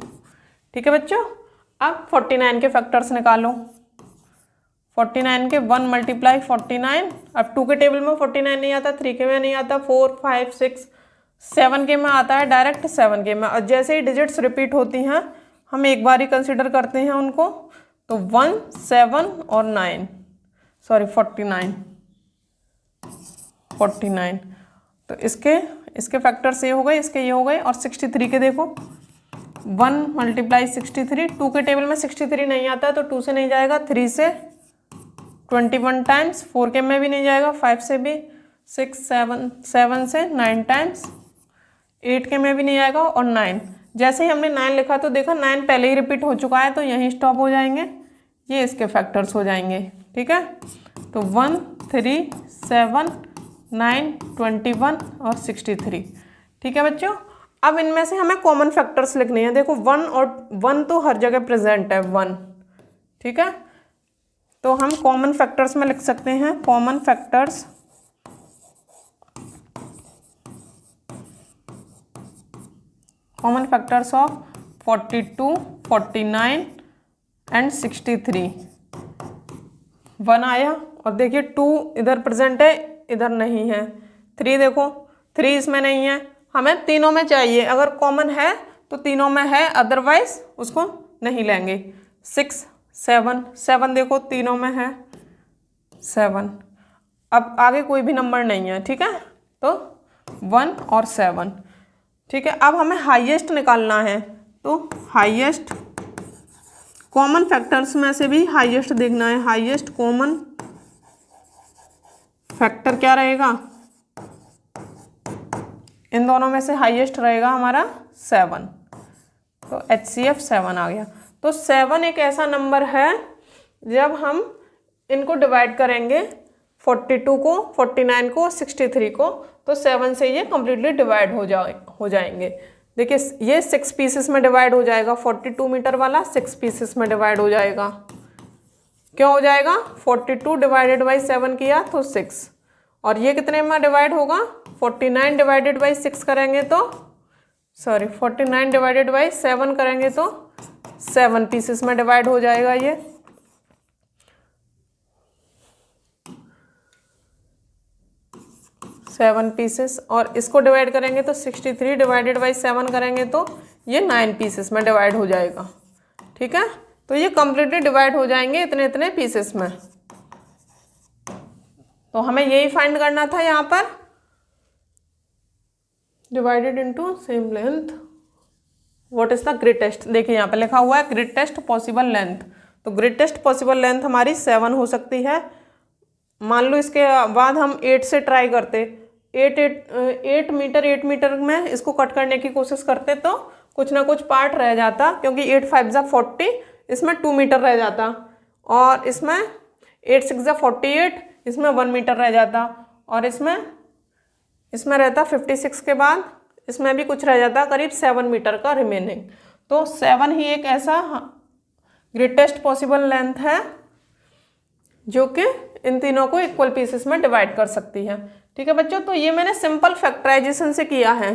ठीक है बच्चों, अब 49 के फैक्टर्स निकालो। 49 के 1 मल्टीप्लाई 49, अब 2 के टेबल में 49 नहीं आता, 3 के में नहीं आता, 4 5 6 7 के में आता है डायरेक्ट 7 के में। और जैसे ही डिजिट्स रिपीट होती हैं हम एक बार ही कंसिडर करते हैं उनको, तो 1 7 और 9, सॉरी 49। तो इसके फैक्टर्स ये हो गए, इसके ये हो गए। और 63 के देखो, 1 मल्टीप्लाई 63, 2 के टेबल में 63 नहीं आता तो 2 से नहीं जाएगा, 3 से 21 टाइम्स, 4 के में भी नहीं जाएगा, 5 से भी, 6 7 से 9 टाइम्स, 8 के में भी नहीं आएगा, और 9। जैसे ही हमने 9 लिखा तो देखा 9 पहले ही रिपीट हो चुका है, तो यहीं स्टॉप हो जाएंगे, ये इसके फैक्टर्स हो जाएंगे। ठीक है, तो 1 3 7 9 21 और 63। ठीक है बच्चों, अब इनमें से हमें कॉमन फैक्टर्स लिखने हैं। देखो 1 और 1 तो हर जगह प्रेजेंट है 1। ठीक है, तो हम कॉमन फैक्टर्स में लिख सकते हैं, कॉमन फैक्टर्स ऑफ 42 49 एंड 63। 1 आया, और देखिए 2 इधर प्रेजेंट है, इधर नहीं है। 3 देखो, 3 इसमें नहीं है, हमें तीनों में चाहिए। अगर कॉमन है तो तीनों में है, अदरवाइज उसको नहीं लेंगे। 6 7 7 देखो तीनों में है 7। अब आगे कोई भी नंबर नहीं है, ठीक है, तो 1 और 7, ठीक है। अब हमें हाईएस्ट निकालना है, तो हाईएस्ट कॉमन फैक्टर्स में से भी हाईएस्ट देखना है। हाईएस्ट कॉमन फैक्टर क्या रहेगा, इन दोनों में से हाईएस्ट रहेगा हमारा 7, तो HCF 7 आ गया। तो 7 एक ऐसा नंबर है जब हम इनको डिवाइड करेंगे 42 को, 49 को, 63 को, तो 7 से ये कम्प्लीटली डिवाइड हो जाएंगे। देखिए ये 6 पीसेस में डिवाइड हो जाएगा, 42 मीटर वाला 6 पीसेस में डिवाइड हो जाएगा। क्यों हो जाएगा, 42 डिवाइडेड बाई 7 किया तो 6, और ये कितने में डिवाइड होगा, 49 डिवाइडेड बाई 6 करेंगे तो 49 डिवाइडेड बाई 7 करेंगे तो 7 पीसेस में डिवाइड हो जाएगा ये। सेवन पीसेस, और इसको डिवाइड करेंगे तो 63 डिवाइडेड बाई 7 करेंगे तो ये 9 पीसेस में डिवाइड हो जाएगा, ठीक है। तो ये कम्प्लीटली डिवाइड हो जाएंगे इतने इतने पीसेस में। तो हमें यही फाइंड करना था यहाँ पर, divided into same length, what is the greatest. देखिए यहाँ पे लिखा हुआ है ग्रेटेस्ट पॉसिबल लेंथ, तो ग्रेटेस्ट पॉसिबल लेंथ हमारी 7 हो सकती है। मान लो इसके बाद हम 8 से ट्राई करते, 8 मीटर में इसको कट करने की कोशिश करते तो कुछ ना कुछ पार्ट रह जाता, क्योंकि 8 5 जा 40, इसमें 2 मीटर रह जाता, और इसमें 8 6 जा 48, इसमें 1 मीटर रह जाता, और इसमें रहता 56 के बाद इसमें भी कुछ रह जाता, करीब 7 मीटर का रिमेनिंग। तो 7 ही एक ऐसा ग्रेटेस्ट पॉसिबल लेंथ है जो कि इन तीनों को इक्वल पीसेस में डिवाइड कर सकती है, ठीक है बच्चों। तो ये मैंने सिंपल फैक्टराइजेशन से किया है,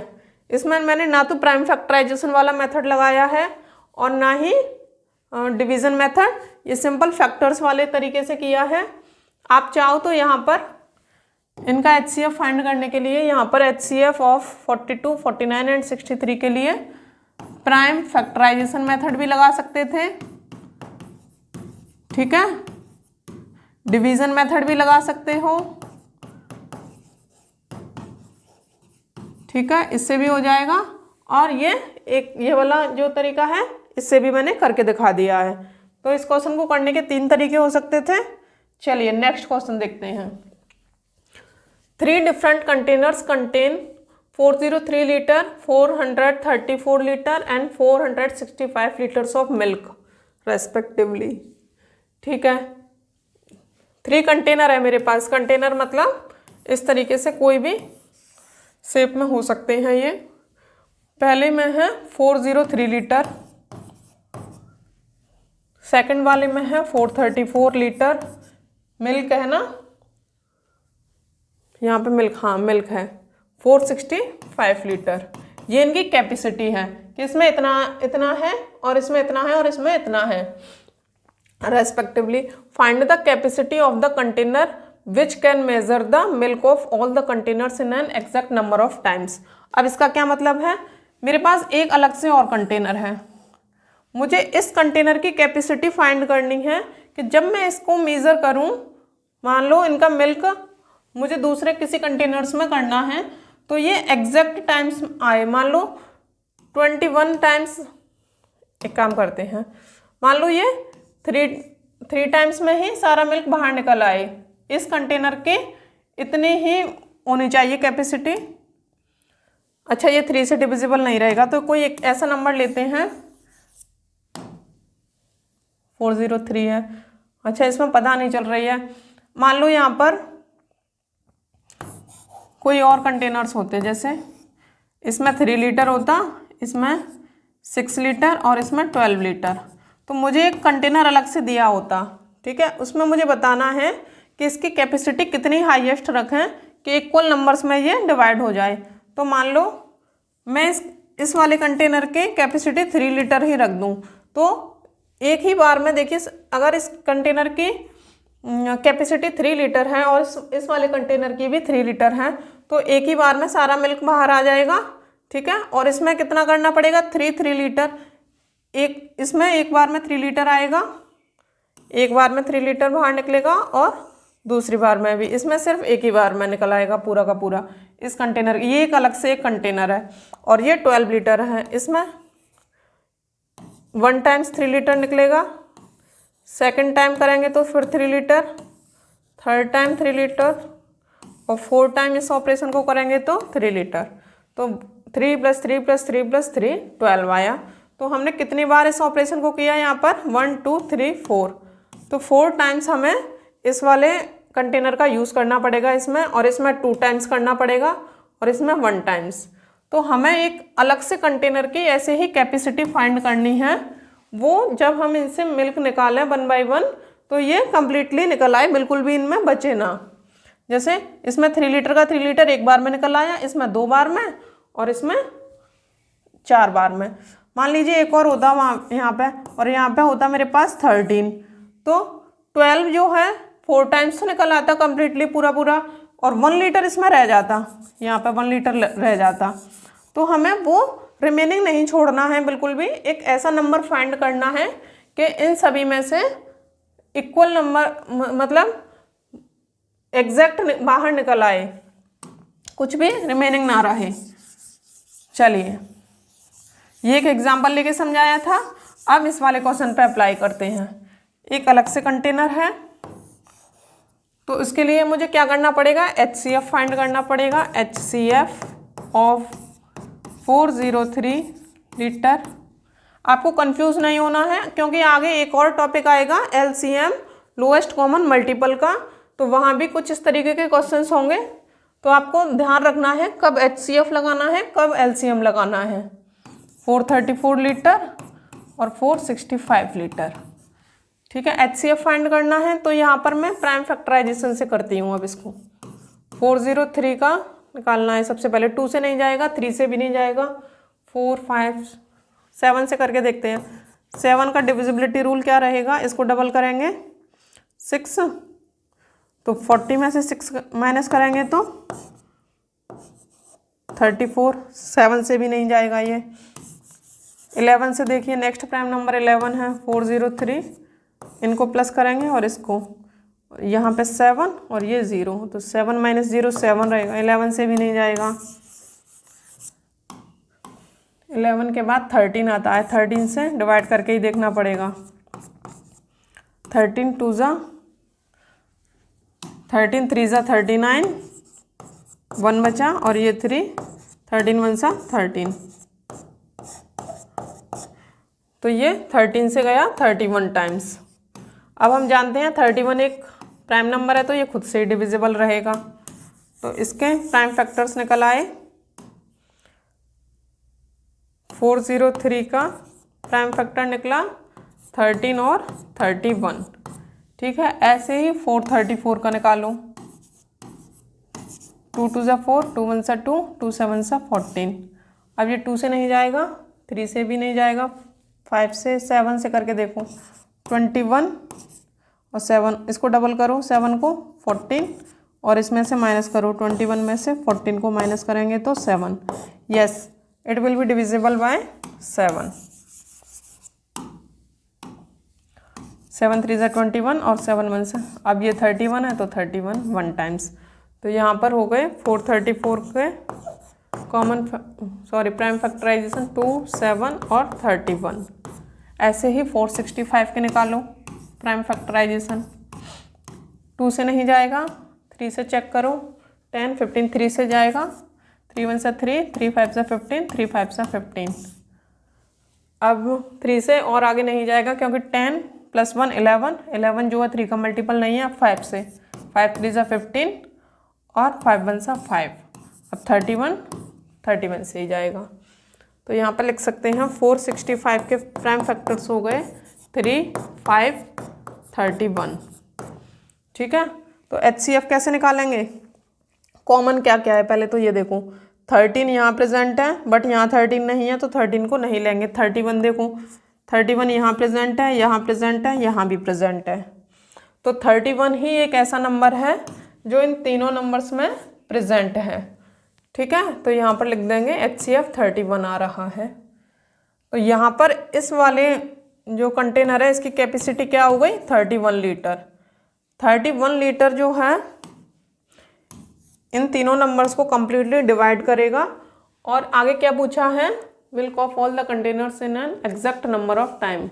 इसमें मैंने ना तो प्राइम फैक्टराइजेशन वाला मेथड लगाया है और ना ही डिवीज़न मेथड, ये सिंपल फैक्टर्स वाले तरीके से किया है। आप चाहो तो यहाँ पर इनका HCF फाइंड करने के लिए यहाँ पर HCF ऑफ 42, 49 एंड 63 के लिए प्राइम फैक्टराइजेशन मेथड भी लगा सकते थे, ठीक है, डिवीज़न मेथड भी लगा सकते हो, ठीक है, इससे भी हो जाएगा। और ये वाला जो तरीका है इससे भी मैंने करके दिखा दिया है। तो इस क्वेश्चन को करने के 3 तरीके हो सकते थे। चलिए नेक्स्ट क्वेश्चन देखते हैं। 3 different containers contain 403 litre, 434 litre and 465 litres of milk respectively, ठीक है। 3 कंटेनर है मेरे पास, कंटेनर मतलब इस तरीके से कोई भी शेप में हो सकते हैं ये। पहले में है 403 लीटर, सेकंड वाले में है 434 लीटर, मिल्क है ना, यहाँ पे मिल्क, हाँ मिल्क है 465 लीटर। ये इनकी कैपेसिटी है कि इसमें इतना है और इसमें इतना है और इसमें इतना है respectively. Find the capacity of the container which can measure the milk of all the containers in an exact number of times. अब इसका क्या मतलब है, मेरे पास एक अलग से और कंटेनर है, मुझे इस कंटेनर की कैपेसिटी फाइंड करनी है कि जब मैं इसको मेज़र करूं, मान लो इनका मिल्क मुझे दूसरे किसी कंटेनर्स में करना है तो ये एग्जैक्ट टाइम्स आए। मान लो 21 टाइम्स, एक काम करते हैं, मान लो ये 3 टाइम्स में ही सारा मिल्क बाहर निकल आए, इस कंटेनर के इतनी ही होनी चाहिए कैपेसिटी। अच्छा ये 3 से डिविजिबल नहीं रहेगा, तो कोई एक ऐसा नंबर लेते हैं, 403 है। अच्छा इसमें पता नहीं चल रही है, मान लो यहाँ पर कोई और कंटेनर्स होते, जैसे इसमें 3 लीटर होता, इसमें 6 लीटर और इसमें 12 लीटर, तो मुझे एक कंटेनर अलग से दिया होता, ठीक है। उसमें मुझे बताना है कि इसकी कैपेसिटी कितनी हाईएस्ट रखें कि इक्वल नंबर्स में ये डिवाइड हो जाए। तो मान लो मैं इस वाले कंटेनर के कैपेसिटी 3 लीटर ही रख दूं, तो एक ही बार में देखिए अगर इस कंटेनर की कैपेसिटी 3 लीटर है और इस वाले कंटेनर की भी 3 लीटर है, तो एक ही बार में सारा मिल्क बाहर आ जाएगा, ठीक है। और इसमें कितना करना पड़ेगा, 3 लीटर, एक इसमें एक बार में 3 लीटर आएगा, एक बार में 3 लीटर बाहर निकलेगा, और दूसरी बार में भी, इसमें सिर्फ एक ही बार में निकल आएगा पूरा का पूरा इस कंटेनर। ये एक अलग से एक कंटेनर है और ये 12 लीटर है, इसमें 1 टाइम्स 3 लीटर निकलेगा, सेकंड टाइम करेंगे तो फिर 3 लीटर, थर्ड टाइम 3 लीटर, और 4 टाइम इस ऑपरेशन को करेंगे तो 3 लीटर। तो 3 + 3 + 3 + 3 12 आया। तो हमने कितनी बार इस ऑपरेशन को किया यहाँ पर, 1 2 3 4, तो 4 टाइम्स हमें इस वाले कंटेनर का यूज़ करना पड़ेगा इसमें, और इसमें 2 टाइम्स करना पड़ेगा, और इसमें 1 टाइम्स। तो हमें एक अलग से कंटेनर की ऐसे ही कैपेसिटी फाइंड करनी है, वो जब हम इनसे मिल्क निकालें 1 बाय 1 तो ये कम्प्लीटली निकल आए, बिल्कुल भी इनमें बचे ना। जैसे इसमें 3 लीटर का 3 लीटर एक बार में निकल आया, इसमें 2 बार में, और इसमें 4 बार में। मान लीजिए एक और होता वहाँ यहाँ पे, और यहाँ पे होता मेरे पास 13, तो 12 जो है 4 टाइम्स तो निकल आता कम्प्लीटली पूरा पूरा, और 1 लीटर इसमें रह जाता, यहाँ पे 1 लीटर रह जाता। तो हमें वो रिमेनिंग नहीं छोड़ना है बिल्कुल भी, एक ऐसा नंबर फाइंड करना है कि इन सभी में से इक्वल नंबर, मतलब एग्जैक्ट बाहर निकल आए, कुछ भी रिमेनिंग ना रहे। चलिए, ये एक एग्जाम्पल लेके समझाया था, अब इस वाले क्वेश्चन पे अप्लाई करते हैं। एक अलग से कंटेनर है, तो इसके लिए मुझे क्या करना पड़ेगा, HCF फाइंड करना पड़ेगा। HCF of 403 litre. आपको कंफ्यूज नहीं होना है, क्योंकि आगे एक और टॉपिक आएगा LCM लोएस्ट कॉमन मल्टीपल का, तो वहाँ भी कुछ इस तरीके के क्वेश्चंस होंगे। तो आपको ध्यान रखना है कब HCF लगाना है, कब LCM लगाना है। 434 लीटर और 465 लीटर, ठीक है। HCF फाइंड करना है, तो यहाँ पर मैं प्राइम फैक्टराइजेशन से करती हूँ। अब इसको 403 का निकालना है, सबसे पहले 2 से नहीं जाएगा, 3 से भी नहीं जाएगा, 4 5 7 से करके देखते हैं। 7 का डिविजिबिलिटी रूल क्या रहेगा, इसको डबल करेंगे 6, तो 40 में से 6 माइनस करेंगे तो 34, 7 से भी नहीं जाएगा ये। 11 से देखिए, नेक्स्ट प्राइम नंबर 11 है, 403, इनको प्लस करेंगे और इसको यहाँ पे 7 और ये 0, तो 7 - 0 7 रहेगा, 11 से भी नहीं जाएगा। 11 के बाद 13 आता है, 13 से डिवाइड करके ही देखना पड़ेगा। 13 2 ज़ा 13, 3 ज़ा 39, 1 बचा, और ये 3, 13 1 सा 13, तो ये 13 से गया 31 टाइम्स। अब हम जानते हैं 31 एक प्राइम नंबर है, तो ये खुद से ही डिविजिबल रहेगा, तो इसके प्राइम फैक्टर्स निकल आए। 403 का प्राइम फैक्टर निकला 13 और 31, ठीक है। ऐसे ही 434 का निकालो, 2 2 ज़ा 4, 2 1 सा 2, 2 7 सा 14। अब ये 2 से नहीं जाएगा, 3 से भी नहीं जाएगा, 5 से 7 से करके देखो, 21 और 7, इसको डबल करो 7 को 14, और इसमें से माइनस करो 21 में से 14 को माइनस करेंगे तो 7। Yes, it will be divisible by 7। 7 3 ज़ा 21 और 7 1 से, अब ये 31 है तो 31 1 टाइम्स। तो यहाँ पर हो गए 434 के कॉमन प्राइम फैक्टराइजेशन 2 7 और 31। ऐसे ही 465 के निकालो प्राइम फैक्टराइजेशन, 2 से नहीं जाएगा, 3 से चेक करो, 10 15 3 से जाएगा, 3 1 सा 3, 3 5 सा 15, 3 5 सा 15। अब 3 से और आगे नहीं जाएगा, क्योंकि 10 + 1 11, 11 जो है 3 का मल्टीपल नहीं है। अब 5 से, 5 3 सा 15 और 5 1 सा 5, अब 31 से ही जाएगा। तो यहाँ पर लिख सकते हैं 465 के प्राइम फैक्टर्स हो गए 3 5 31, ठीक है। तो HCF कैसे निकालेंगे, कॉमन क्या क्या है पहले तो ये देखो, 13 यहाँ प्रेजेंट है, बट यहाँ 13 नहीं है, तो 13 को नहीं लेंगे। 31 देखो, 31 यहाँ प्रेजेंट है, यहाँ प्रेजेंट है, यहाँ भी प्रेजेंट है, तो 31 ही एक ऐसा नंबर है जो इन तीनों नंबर्स में प्रेजेंट है, ठीक है, तो यहाँ पर लिख देंगे HCF 31 आ रहा है। तो यहाँ पर इस वाले जो कंटेनर है इसकी कैपेसिटी क्या हो गई 31 लीटर। 31 लीटर जो है इन तीनों नंबर्स को कंप्लीटली डिवाइड करेगा। और आगे क्या पूछा है, milk of all the containers in an exact number of time.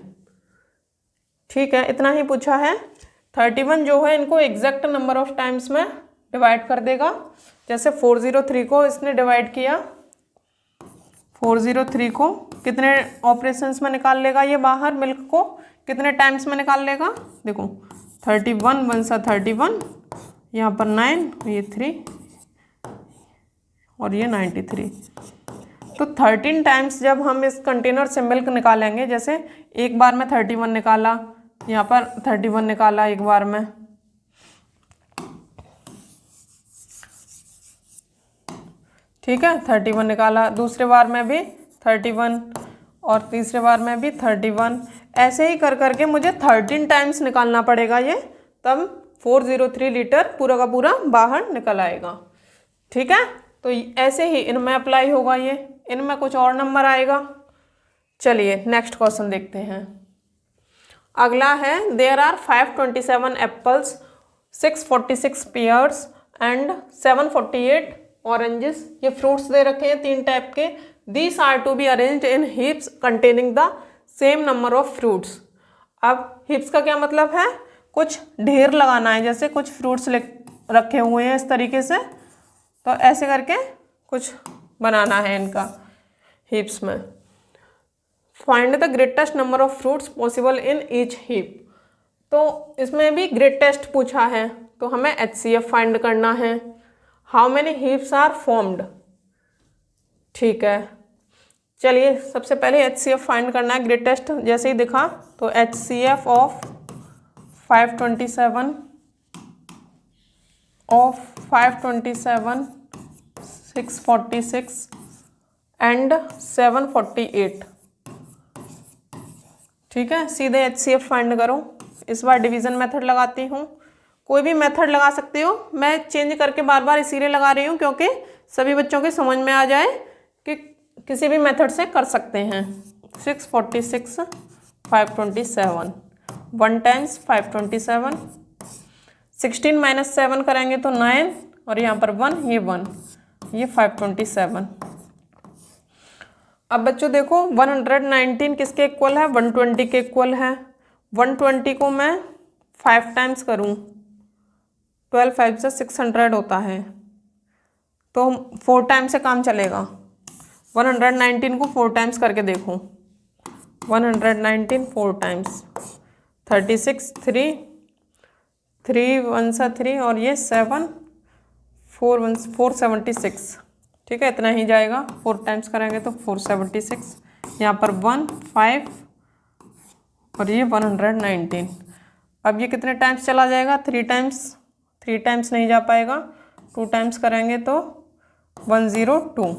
ठीक है, इतना ही पूछा है। 31 जो है इनको एग्जैक्ट नंबर ऑफ टाइम्स में डिवाइड कर देगा। जैसे 403 को इसने डिवाइड किया, 403 को कितने ऑपरेशंस में निकाल लेगा ये बाहर, मिल्क को कितने टाइम्स में निकाल लेगा। देखो 31 1 सा 31, यहाँ पर 9, ये 3 और ये 93। तो 13 टाइम्स जब हम इस कंटेनर से मिल्क निकालेंगे, जैसे एक बार में 31 निकाला, यहाँ पर 31 निकाला एक बार में, ठीक है 31 निकाला, दूसरे बार में भी 31 और तीसरे बार में भी 31। ऐसे ही कर करके मुझे 13 टाइम्स निकालना पड़ेगा ये, तब 403 लीटर पूरा का पूरा बाहर निकल आएगा। ठीक है, तो ऐसे ही इनमें अप्लाई होगा ये, इनमें कुछ और नंबर आएगा। चलिए नेक्स्ट क्वेश्चन देखते हैं। अगला है there are 527 apples, 646 pears and 748 oranges. ये फ्रूट्स दे रखे हैं 3 टाइप के। These are to be arranged in heaps containing the same number of fruits. अब हीप्स का क्या मतलब है, कुछ ढेर लगाना है, जैसे कुछ फ्रूट्स रखे हुए हैं इस तरीके से, तो ऐसे करके कुछ बनाना है इनका हीप्स में। Find the greatest number of fruits possible in each heap. तो इसमें भी ग्रेटेस्ट पूछा है, तो हमें HCF फाइंड करना है। How many heaps are formed. ठीक है, चलिए सबसे पहले HCF फाइंड करना है ग्रेटेस्ट। जैसे ही दिखा तो HCF ऑफ 527 646 एंड 748। ठीक है, सीधे HCF फाइंड करो। इस बार डिवीज़न मेथड लगाती हूँ, कोई भी मेथड लगा सकते हो, मैं चेंज करके बार बार इसीलिए लगा रही हूँ क्योंकि सभी बच्चों के समझ में आ जाए कि किसी भी मेथड से कर सकते हैं। 646 527, 1 टाइम्स 527, 16 माइनस 7 करेंगे तो 9 और यहाँ पर 1, ये 1, ये 527। अब बच्चों देखो 119 किसके इक्वल है, 120 के इक्वल है। 120 को मैं 5 टाइम्स करूँ, 12 5 से 600 होता है, तो 4 टाइम्स से काम चलेगा। 119 को 4 टाइम्स करके देखो, 119 4 टाइम्स, 36 3 1 सा 3 और ये 7 4 1 476। ठीक है, इतना ही जाएगा। 4 टाइम्स करेंगे तो 476, यहाँ पर 1 5 और ये 119। अब ये कितने टाइम्स चला जाएगा, 3 टाइम्स नहीं जा पाएगा, 2 टाइम्स करेंगे तो 102,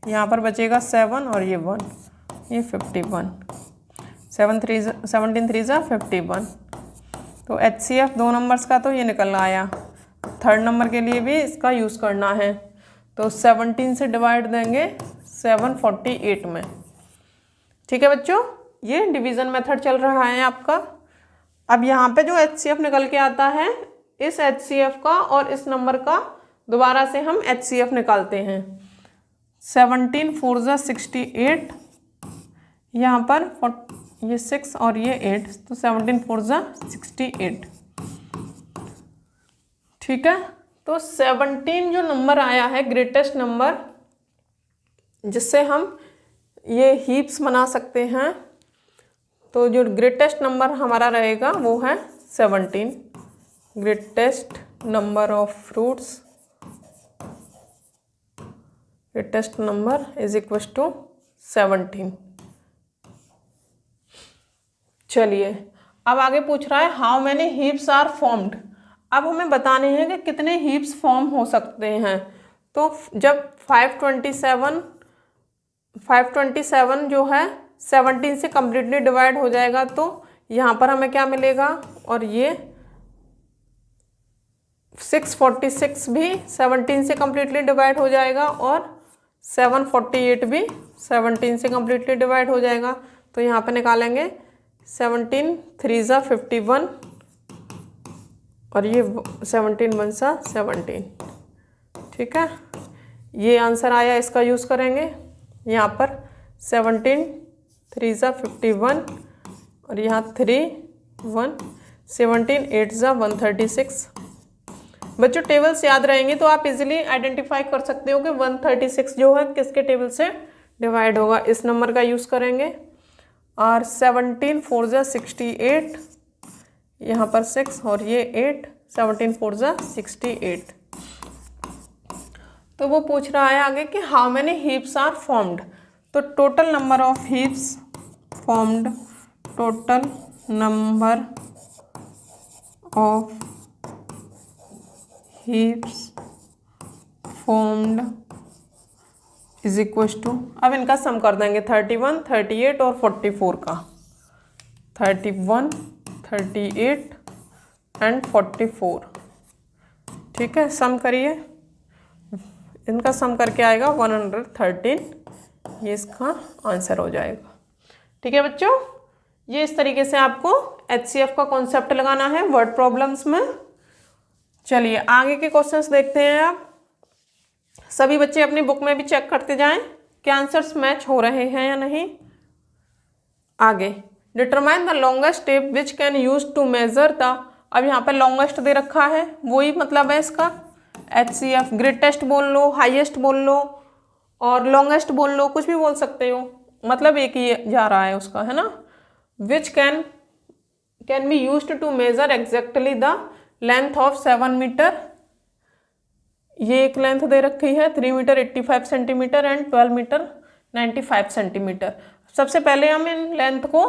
यहाँ पर बचेगा 7 और ये 1, ये 51, 17 3 ज़ा 51। तो HCF 2 नंबर्स का तो ये निकल आया। थर्ड नंबर के लिए भी इसका यूज़ करना है, तो 17 से डिवाइड देंगे 748 में। ठीक है बच्चों, ये डिवीज़न मेथड चल रहा है आपका। अब यहाँ पे जो HCF निकल के आता है, इस HCF का और इस नंबर का दोबारा से हम HCF निकालते हैं। 17 4 ज़ा 68, यहाँ पर ये 6 और ये 8, तो 17 4 ज़ा 68। ठीक है, तो 17 जो नंबर आया है ग्रेटेस्ट नंबर, जिससे हम ये हीप्स बना सकते हैं, तो जो ग्रेटेस्ट नंबर हमारा रहेगा वो है 17। Greatest number of fruits, greatest number is equal to 17। चलिए अब आगे पूछ रहा है how many heaps are formed. अब हमें बताने हैं कि कितने हीप्स फॉर्म हो सकते हैं। तो जब 527 जो है 17 से कम्प्लीटली डिवाइड हो जाएगा, तो यहाँ पर हमें क्या मिलेगा, और ये 646 भी 17 से कम्प्लीटली डिवाइड हो जाएगा, और 748 भी 17 से कम्प्लीटली डिवाइड हो जाएगा। तो यहाँ पे निकालेंगे 17 3 ज़ा 51 और ये 17 1 सा 17। ठीक है, ये आंसर आया, इसका यूज़ करेंगे यहाँ पर। 17 3 ज़ा 51 और यहाँ 3 1 17 8 ज़ा 136। बच्चों टेबल्स याद रहेंगे तो आप इजीली आइडेंटिफाई कर सकते हो कि 136 जो है किसके टेबल से डिवाइड होगा। इस नंबर का यूज़ करेंगे। और 17 4 ज़ा 68, यहाँ पर 6 और ये 8, 17 4 ज़ा 68। तो वो पूछ रहा है आगे कि how many heaps are formed. तो total number of heaps formed, total number of heaps formed is equal to, अब इनका सम कर देंगे 31 38 और 44 का। 31 38 एंड 44। ठीक है, सम करिए, इनका सम करके आएगा 113। ये इसका आंसर हो जाएगा। ठीक है बच्चों, ये इस तरीके से आपको HCF का कॉन्सेप्ट लगाना है वर्ड प्रॉब्लम्स में। चलिए आगे के क्वेश्चंस देखते हैं। आप सभी बच्चे अपनी बुक में भी चेक करते जाएं कि आंसर्स मैच हो रहे हैं या नहीं। आगे determine the longest tape which can use to measure the, अब यहाँ पे लॉन्गेस्ट दे रखा है, वही मतलब है इसका HCF। ग्रेटेस्ट बोल लो, हाईएस्ट बोल लो और लॉन्गेस्ट बोल लो, कुछ भी बोल सकते हो, मतलब एक ही जा रहा है उसका, है ना। Which can be used to measure exactly the length of 7 metre. ये एक लेंथ दे रखी है 3 metre 85 centimetre and 12 metre 95 centimetre. सबसे पहले हम इन लेंथ को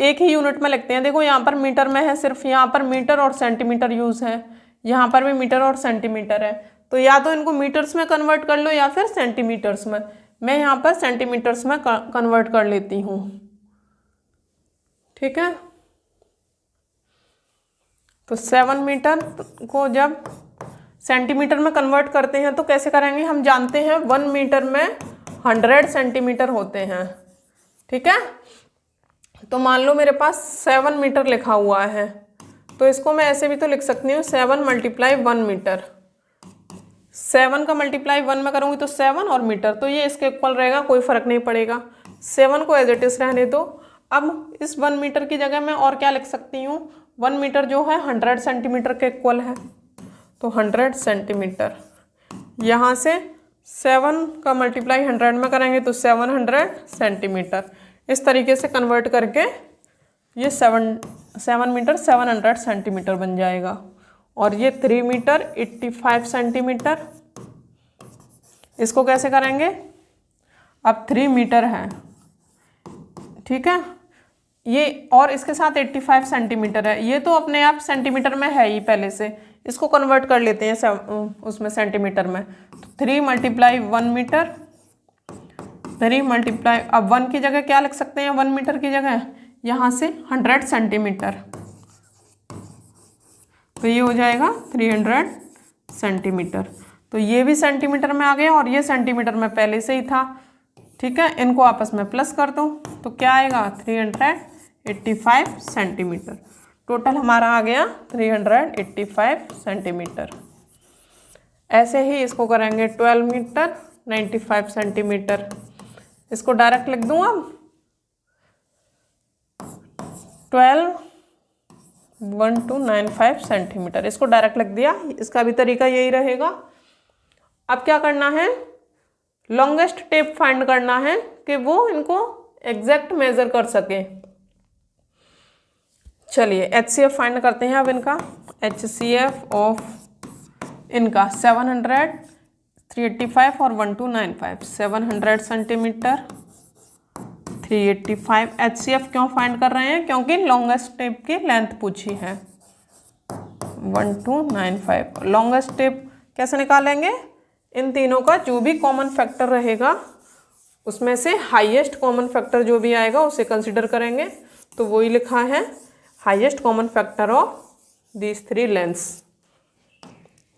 एक ही यूनिट में लिखते हैं। देखो यहाँ पर मीटर में है सिर्फ, यहाँ पर मीटर और सेंटीमीटर यूज है, यहाँ पर भी मीटर और सेंटीमीटर है। तो या तो इनको मीटर्स में कन्वर्ट कर लो या फिर सेंटीमीटर्स में। मैं यहाँ पर सेंटीमीटर्स में कन्वर्ट कर लेती हूँ। ठीक है, तो 7 मीटर को जब सेंटीमीटर में कन्वर्ट करते हैं तो कैसे करेंगे, हम जानते हैं 1 मीटर में 100 सेंटीमीटर होते हैं। ठीक है, तो मान लो मेरे पास 7 मीटर लिखा हुआ है, तो इसको मैं ऐसे भी तो लिख सकती हूँ 7 × 1 मीटर। 7 का मल्टीप्लाई 1 में करूँगी तो 7 और मीटर, तो ये इसके इक्वल रहेगा, कोई फर्क नहीं पड़ेगा। 7 को एज इट इज रहने दो। अब इस 1 मीटर की जगह मैं और क्या लिख सकती हूँ, 1 मीटर जो है 100 सेंटीमीटर के इक्वल है, तो 100 सेंटीमीटर। यहाँ से 7 का मल्टीप्लाई 100 में करेंगे तो 700 सेंटीमीटर। इस तरीके से कन्वर्ट करके ये 7 मीटर 700 सेंटीमीटर बन जाएगा। और ये 3 मीटर 85 सेंटीमीटर, इसको कैसे करेंगे, अब 3 मीटर है, ठीक है, ये और इसके साथ 85 सेंटीमीटर है, ये तो अपने आप सेंटीमीटर में है ही पहले से, इसको कन्वर्ट कर लेते हैं उसमें सेंटीमीटर में। तो 3 × 1 मीटर, 3 × अब 1 की जगह क्या लिख सकते हैं, 1 मीटर की जगह यहाँ से 100 सेंटीमीटर, तो ये हो जाएगा 300 सेंटीमीटर। तो ये भी सेंटीमीटर में आ गया और ये सेंटीमीटर में पहले से ही था। ठीक है, इनको आपस में प्लस कर दो तो क्या आएगा 385 सेंटीमीटर। टोटल हमारा आ गया 385 सेंटीमीटर। ऐसे ही इसको करेंगे 12 मीटर 95 सेंटीमीटर। इसको डायरेक्ट लिख दूँ अब 12 सेंटीमीटर, इसको डायरेक्ट लिख दिया। इसका भी तरीका यही रहेगा। अब क्या करना है, लॉन्गेस्ट टेप फाइंड करना है कि वो इनको एग्जैक्ट मेजर कर सके। चलिए HCF फाइंड करते हैं अब इनका। HCF ऑफ इनका 700 385 और 1295, 700 सेंटीमीटर 385। HCF क्यों फाइंड कर रहे हैं, क्योंकि लॉन्गेस्ट टेप की लेंथ पूछी है 1295। लॉन्गेस्ट टेप कैसे निकालेंगे, इन तीनों का जो भी कॉमन फैक्टर रहेगा उसमें से हाईएस्ट कॉमन फैक्टर जो भी आएगा उसे कंसीडर करेंगे। तो वही लिखा है highest common factor of these 3 lengths.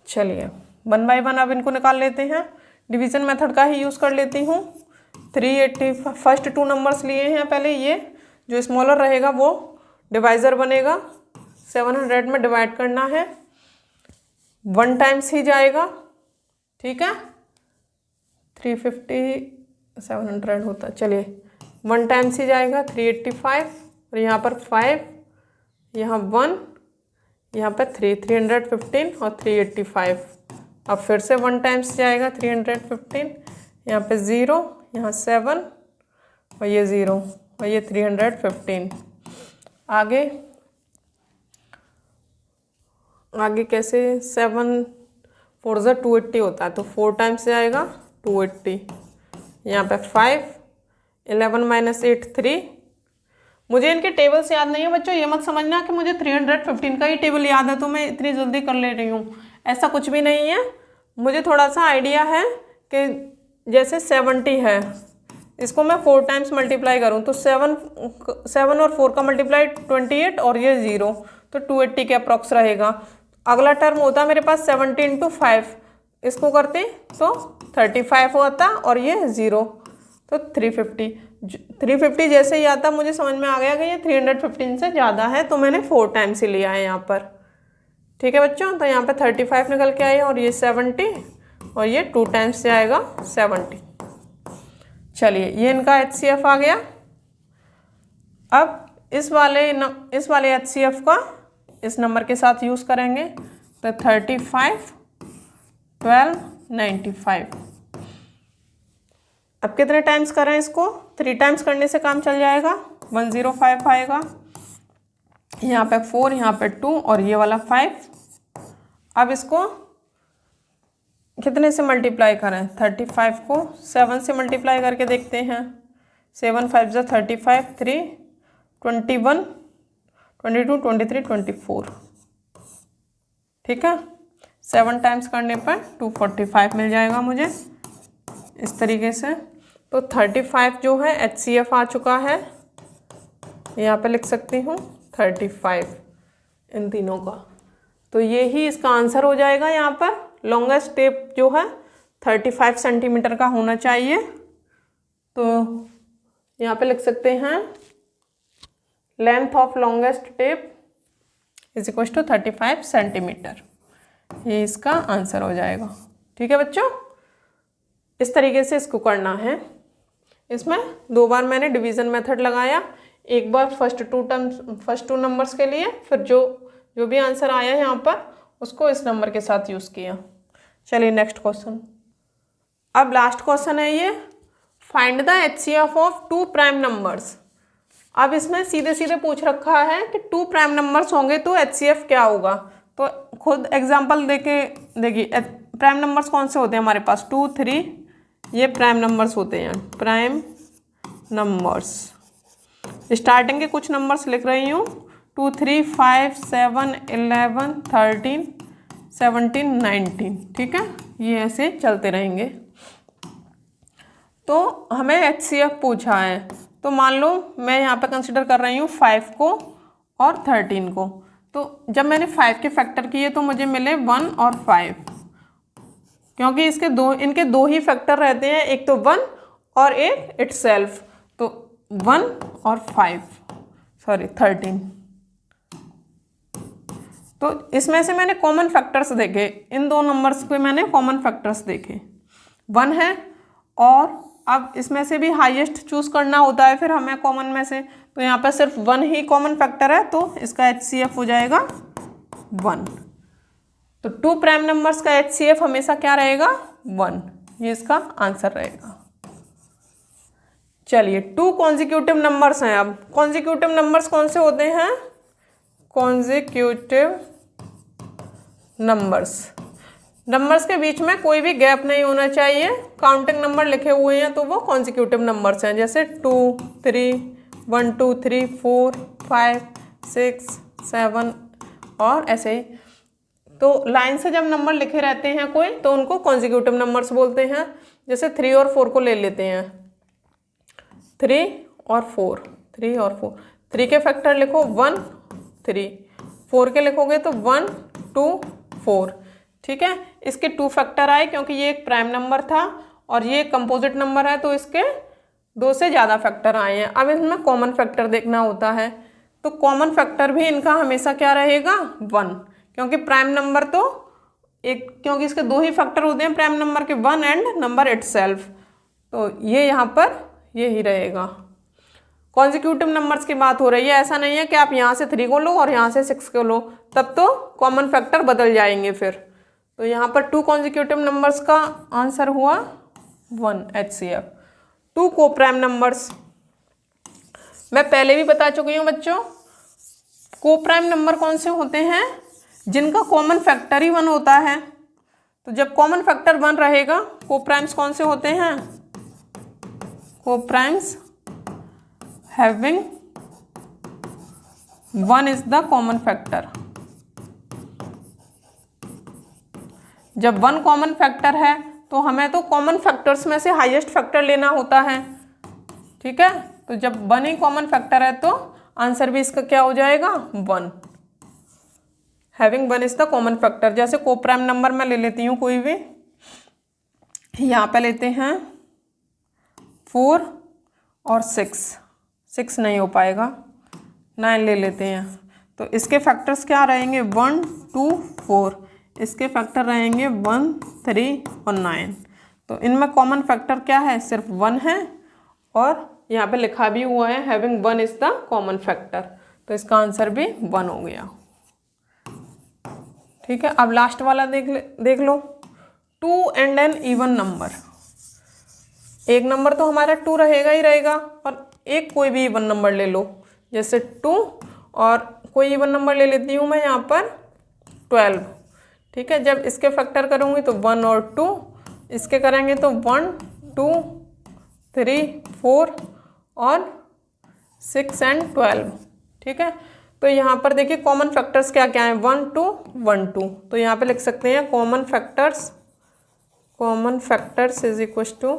चलिए 1 बाय 1 अब इनको निकाल लेते हैं। डिवीज़न मेथड का ही यूज़ कर लेती हूँ। 380 फर्स्ट 2 नंबर्स लिए हैं पहले, ये जो स्मॉलर रहेगा वो डिवाइज़र बनेगा, 700 में डिवाइड करना है, 1 टाइम्स ही जाएगा, ठीक है। 350 700 होता, चलिए 1 टाइम्स ही जाएगा 385, और यहाँ पर 5, यहाँ 1, यहाँ पे 315 और 385। अब फिर से 1 टाइम्स जाएगा 315, यहाँ पे 0, यहाँ 7 और ये 0 और ये 315। आगे कैसे, 7 4 ज़ा 280 होता है, तो 4 टाइम्स जाएगा 280, यहाँ पे 5, 11 माइनस 8 3। मुझे इनके टेबल्स याद नहीं है बच्चों, ये मत समझना कि मुझे 315 का ही टेबल याद है तो मैं इतनी जल्दी कर ले रही हूँ, ऐसा कुछ भी नहीं है। मुझे थोड़ा सा आइडिया है कि जैसे 70 है, इसको मैं 4 टाइम्स मल्टीप्लाई करूँ तो 7 और 4 का मल्टीप्लाई 28 और ये 0, तो 280 के अप्रॉक्स रहेगा। अगला टर्म होता मेरे पास 70 इंटू 5, इसको करते तो 35 होता और ये 0, तो 350 जैसे ही आता मुझे समझ में आ गया कि ये 315 से ज़्यादा है, तो मैंने 4 टाइम्स ही लिया है यहाँ पर, ठीक है बच्चों। तो यहाँ पे 35 निकल के आए और ये 70 और ये 2 टाइम्स से आएगा 70। चलिए ये इनका HCF आ गया। अब इस वाले HCF का इस नंबर के साथ यूज़ करेंगे, तो 35 12 95। अब कितने टाइम्स करें इसको, 3 टाइम्स करने से काम चल जाएगा, 105 आएगा, यहाँ पे 4, यहाँ पे 2 और ये वाला 5। अब इसको कितने से मल्टीप्लाई करें, 35 को 7 से मल्टीप्लाई करके देखते हैं, 7 5 ज़ा 35, 3 21 22 23 24, ठीक है। 7 टाइम्स करने पर 245 मिल जाएगा मुझे इस तरीके से। तो 35 जो है HCF आ चुका है, यहाँ पे लिख सकती हूँ 35 इन तीनों का, तो ये ही इसका आंसर हो जाएगा। यहाँ पर लॉन्गेस्ट टेप जो है 35 सेंटीमीटर का होना चाहिए, तो यहाँ पे लिख सकते हैं length of longest tape is equal to 35 centimetre, ये इसका आंसर हो जाएगा, ठीक है बच्चों। इस तरीके से इसको करना है। इसमें 2 बार मैंने डिवीज़न मेथड लगाया, एक बार फर्स्ट 2 नंबर्स के लिए, फिर जो भी आंसर आया यहाँ पर उसको इस नंबर के साथ यूज़ किया। चलिए नेक्स्ट क्वेश्चन। अब लास्ट क्वेश्चन है ये, find the HCF of 2 prime numbers. अब इसमें सीधे सीधे पूछ रखा है कि 2 प्राइम नंबर्स होंगे तो HCF क्या होगा, तो खुद एग्जांपल देके देखिए, प्राइम नंबर्स कौन से होते हैं हमारे पास, 2 3, ये प्राइम नंबर्स होते हैं, प्राइम नंबर्स। स्टार्टिंग के कुछ नंबर्स लिख रही हूँ, 2 3 5 7 11 13 17 19, ठीक है, ये ऐसे चलते रहेंगे। तो हमें HCF पूछा है, तो मान लो मैं यहाँ पे कंसिडर कर रही हूँ 5 को और 13 को, तो जब मैंने 5 के फैक्टर किए तो मुझे मिले 1 और 5, क्योंकि इनके दो ही फैक्टर रहते हैं, एक तो 1 और एक इटसेल्फ, तो 1 और 13। तो इसमें से मैंने कॉमन फैक्टर्स देखे, इन 2 नंबर्स के मैंने कॉमन फैक्टर्स देखे, 1 है, और अब इसमें से भी हाईएस्ट चूज करना होता है फिर हमें कॉमन में से, तो यहाँ पर सिर्फ 1 ही कॉमन फैक्टर है, तो इसका HCF हो जाएगा 1। तो 2 प्राइम नंबर्स का HCF हमेशा क्या रहेगा, 1, ये इसका आंसर रहेगा। चलिए 2 कॉन्जिक्यूटिव नंबर्स हैं। अब कॉन्जिक्यूटिव नंबर्स कौन से होते हैं, कॉन्जिक्यूटिव नंबर्स के बीच में कोई भी गैप नहीं होना चाहिए, काउंटिंग नंबर लिखे हुए हैं तो वो कॉन्जिक्यूटिव नंबर्स हैं, जैसे 2 3 1 2 3 4 5 6 7 और ऐसे ही। तो लाइन से जब नंबर लिखे रहते हैं कोई, तो उनको कॉन्जिक्यूटिव नंबर्स बोलते हैं। जैसे 3 और 4 को ले लेते हैं, 3 और 4, 3 के फैक्टर लिखो 1 3, 4 के लिखोगे तो 1 2 4, ठीक है। इसके 2 फैक्टर आए क्योंकि ये एक प्राइम नंबर था और ये कंपोजिट नंबर है, तो इसके 2 से ज़्यादा फैक्टर आए हैं। अब इसमें कॉमन फैक्टर देखना होता है, तो कॉमन फैक्टर भी इनका हमेशा क्या रहेगा 1, क्योंकि प्राइम नंबर तो क्योंकि इसके 2 ही फैक्टर होते हैं प्राइम नंबर के, 1 एंड नंबर इटसेल्फ, तो ये यहाँ पर यही रहेगा। कॉन्जिक्यूटिव नंबर्स की बात हो रही है, ऐसा नहीं है कि आप यहाँ से 3 को लो और यहाँ से 6 को लो, तब तो कॉमन फैक्टर बदल जाएंगे फिर। तो यहाँ पर 2 कॉन्जिक्यूटिव नंबर्स का आंसर हुआ 1 HCF। 2 को प्राइम नंबर्स मैं पहले भी बता चुकी हूँ बच्चों। को प्राइम नंबर कौन से होते हैं, जिनका कॉमन फैक्टर ही 1 होता है। तो जब कॉमन फैक्टर 1 रहेगा, को प्राइम्स कौन से होते हैं, को primes having 1 is the common factor. जब 1 कॉमन फैक्टर है तो हमें तो कॉमन फैक्टर्स में से हाईएस्ट फैक्टर लेना होता है, ठीक है। तो जब 1 ही कॉमन फैक्टर है तो आंसर भी इसका क्या हो जाएगा 1। Having 1 is the common factor. जैसे को प्राइम नंबर मैं ले लेती हूँ कोई भी, यहाँ पे लेते हैं 4 और 6 नहीं हो पाएगा, 9 ले लेते हैं। तो इसके फैक्टर्स क्या रहेंगे 1 2 4, इसके फैक्टर रहेंगे 1 3 और 9। तो इनमें कॉमन फैक्टर क्या है, सिर्फ 1 है, और यहाँ पे लिखा भी हुआ है having 1 is the common factor. तो इसका आंसर भी 1 हो गया, ठीक है। अब लास्ट वाला देख लो, 2 एंड एन इवन नंबर। एक नंबर तो हमारा 2 रहेगा ही रहेगा, और एक कोई भी इवन नंबर ले लो, जैसे 2 और कोई इवन नंबर ले लेती हूँ मैं यहाँ पर 12, ठीक है। जब इसके फैक्टर करूँगी तो 1 और 2, इसके करेंगे तो 1 2 3 4 और 6 एंड 12, ठीक है। तो यहाँ पर देखिए कॉमन फैक्टर्स क्या क्या हैं 1 2 1 2। तो यहाँ पे लिख सकते हैं common factors is equal to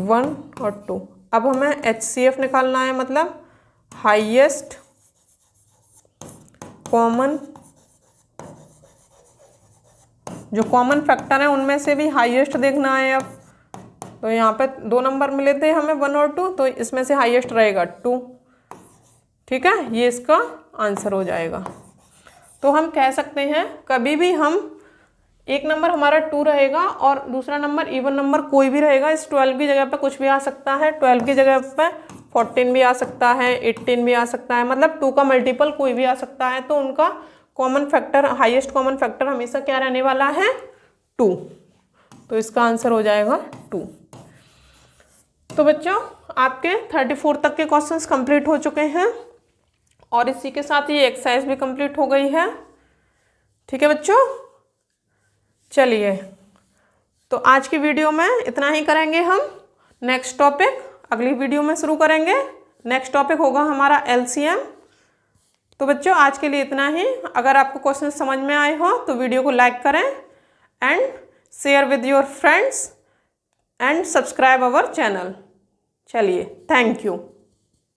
1 और 2। अब हमें HCF निकालना है, मतलब हाईएस्ट कॉमन, जो कॉमन फैक्टर है उनमें से भी हाईएस्ट देखना है। अब तो यहाँ पे 2 नंबर मिले थे हमें 1 और 2, तो इसमें से हाईएस्ट रहेगा 2, ठीक है। ये इसका आंसर हो जाएगा। तो हम कह सकते हैं कभी भी हम एक नंबर हमारा 2 रहेगा और दूसरा नंबर इवन नंबर कोई भी रहेगा, इस 12 की जगह पे कुछ भी आ सकता है, 12 की जगह पे 14 भी आ सकता है, 18 भी आ सकता है, मतलब 2 का मल्टीपल कोई भी आ सकता है। तो उनका common factor, highest common factor हमेशा क्या रहने वाला है 2। तो इसका आंसर हो जाएगा 2। तो बच्चों आपके 34 तक के क्वेश्चंस कंप्लीट हो चुके हैं और इसी के साथ ये एक्सरसाइज भी कंप्लीट हो गई है, ठीक है बच्चों। चलिए, तो आज की वीडियो में इतना ही करेंगे हम। नेक्स्ट टॉपिक अगली वीडियो में शुरू करेंगे। नेक्स्ट टॉपिक होगा हमारा LCM। तो बच्चों आज के लिए इतना ही। अगर आपको क्वेश्चन समझ में आए हो तो वीडियो को लाइक करें and share with your friends and subscribe our channel. चलिए, थैंक यू।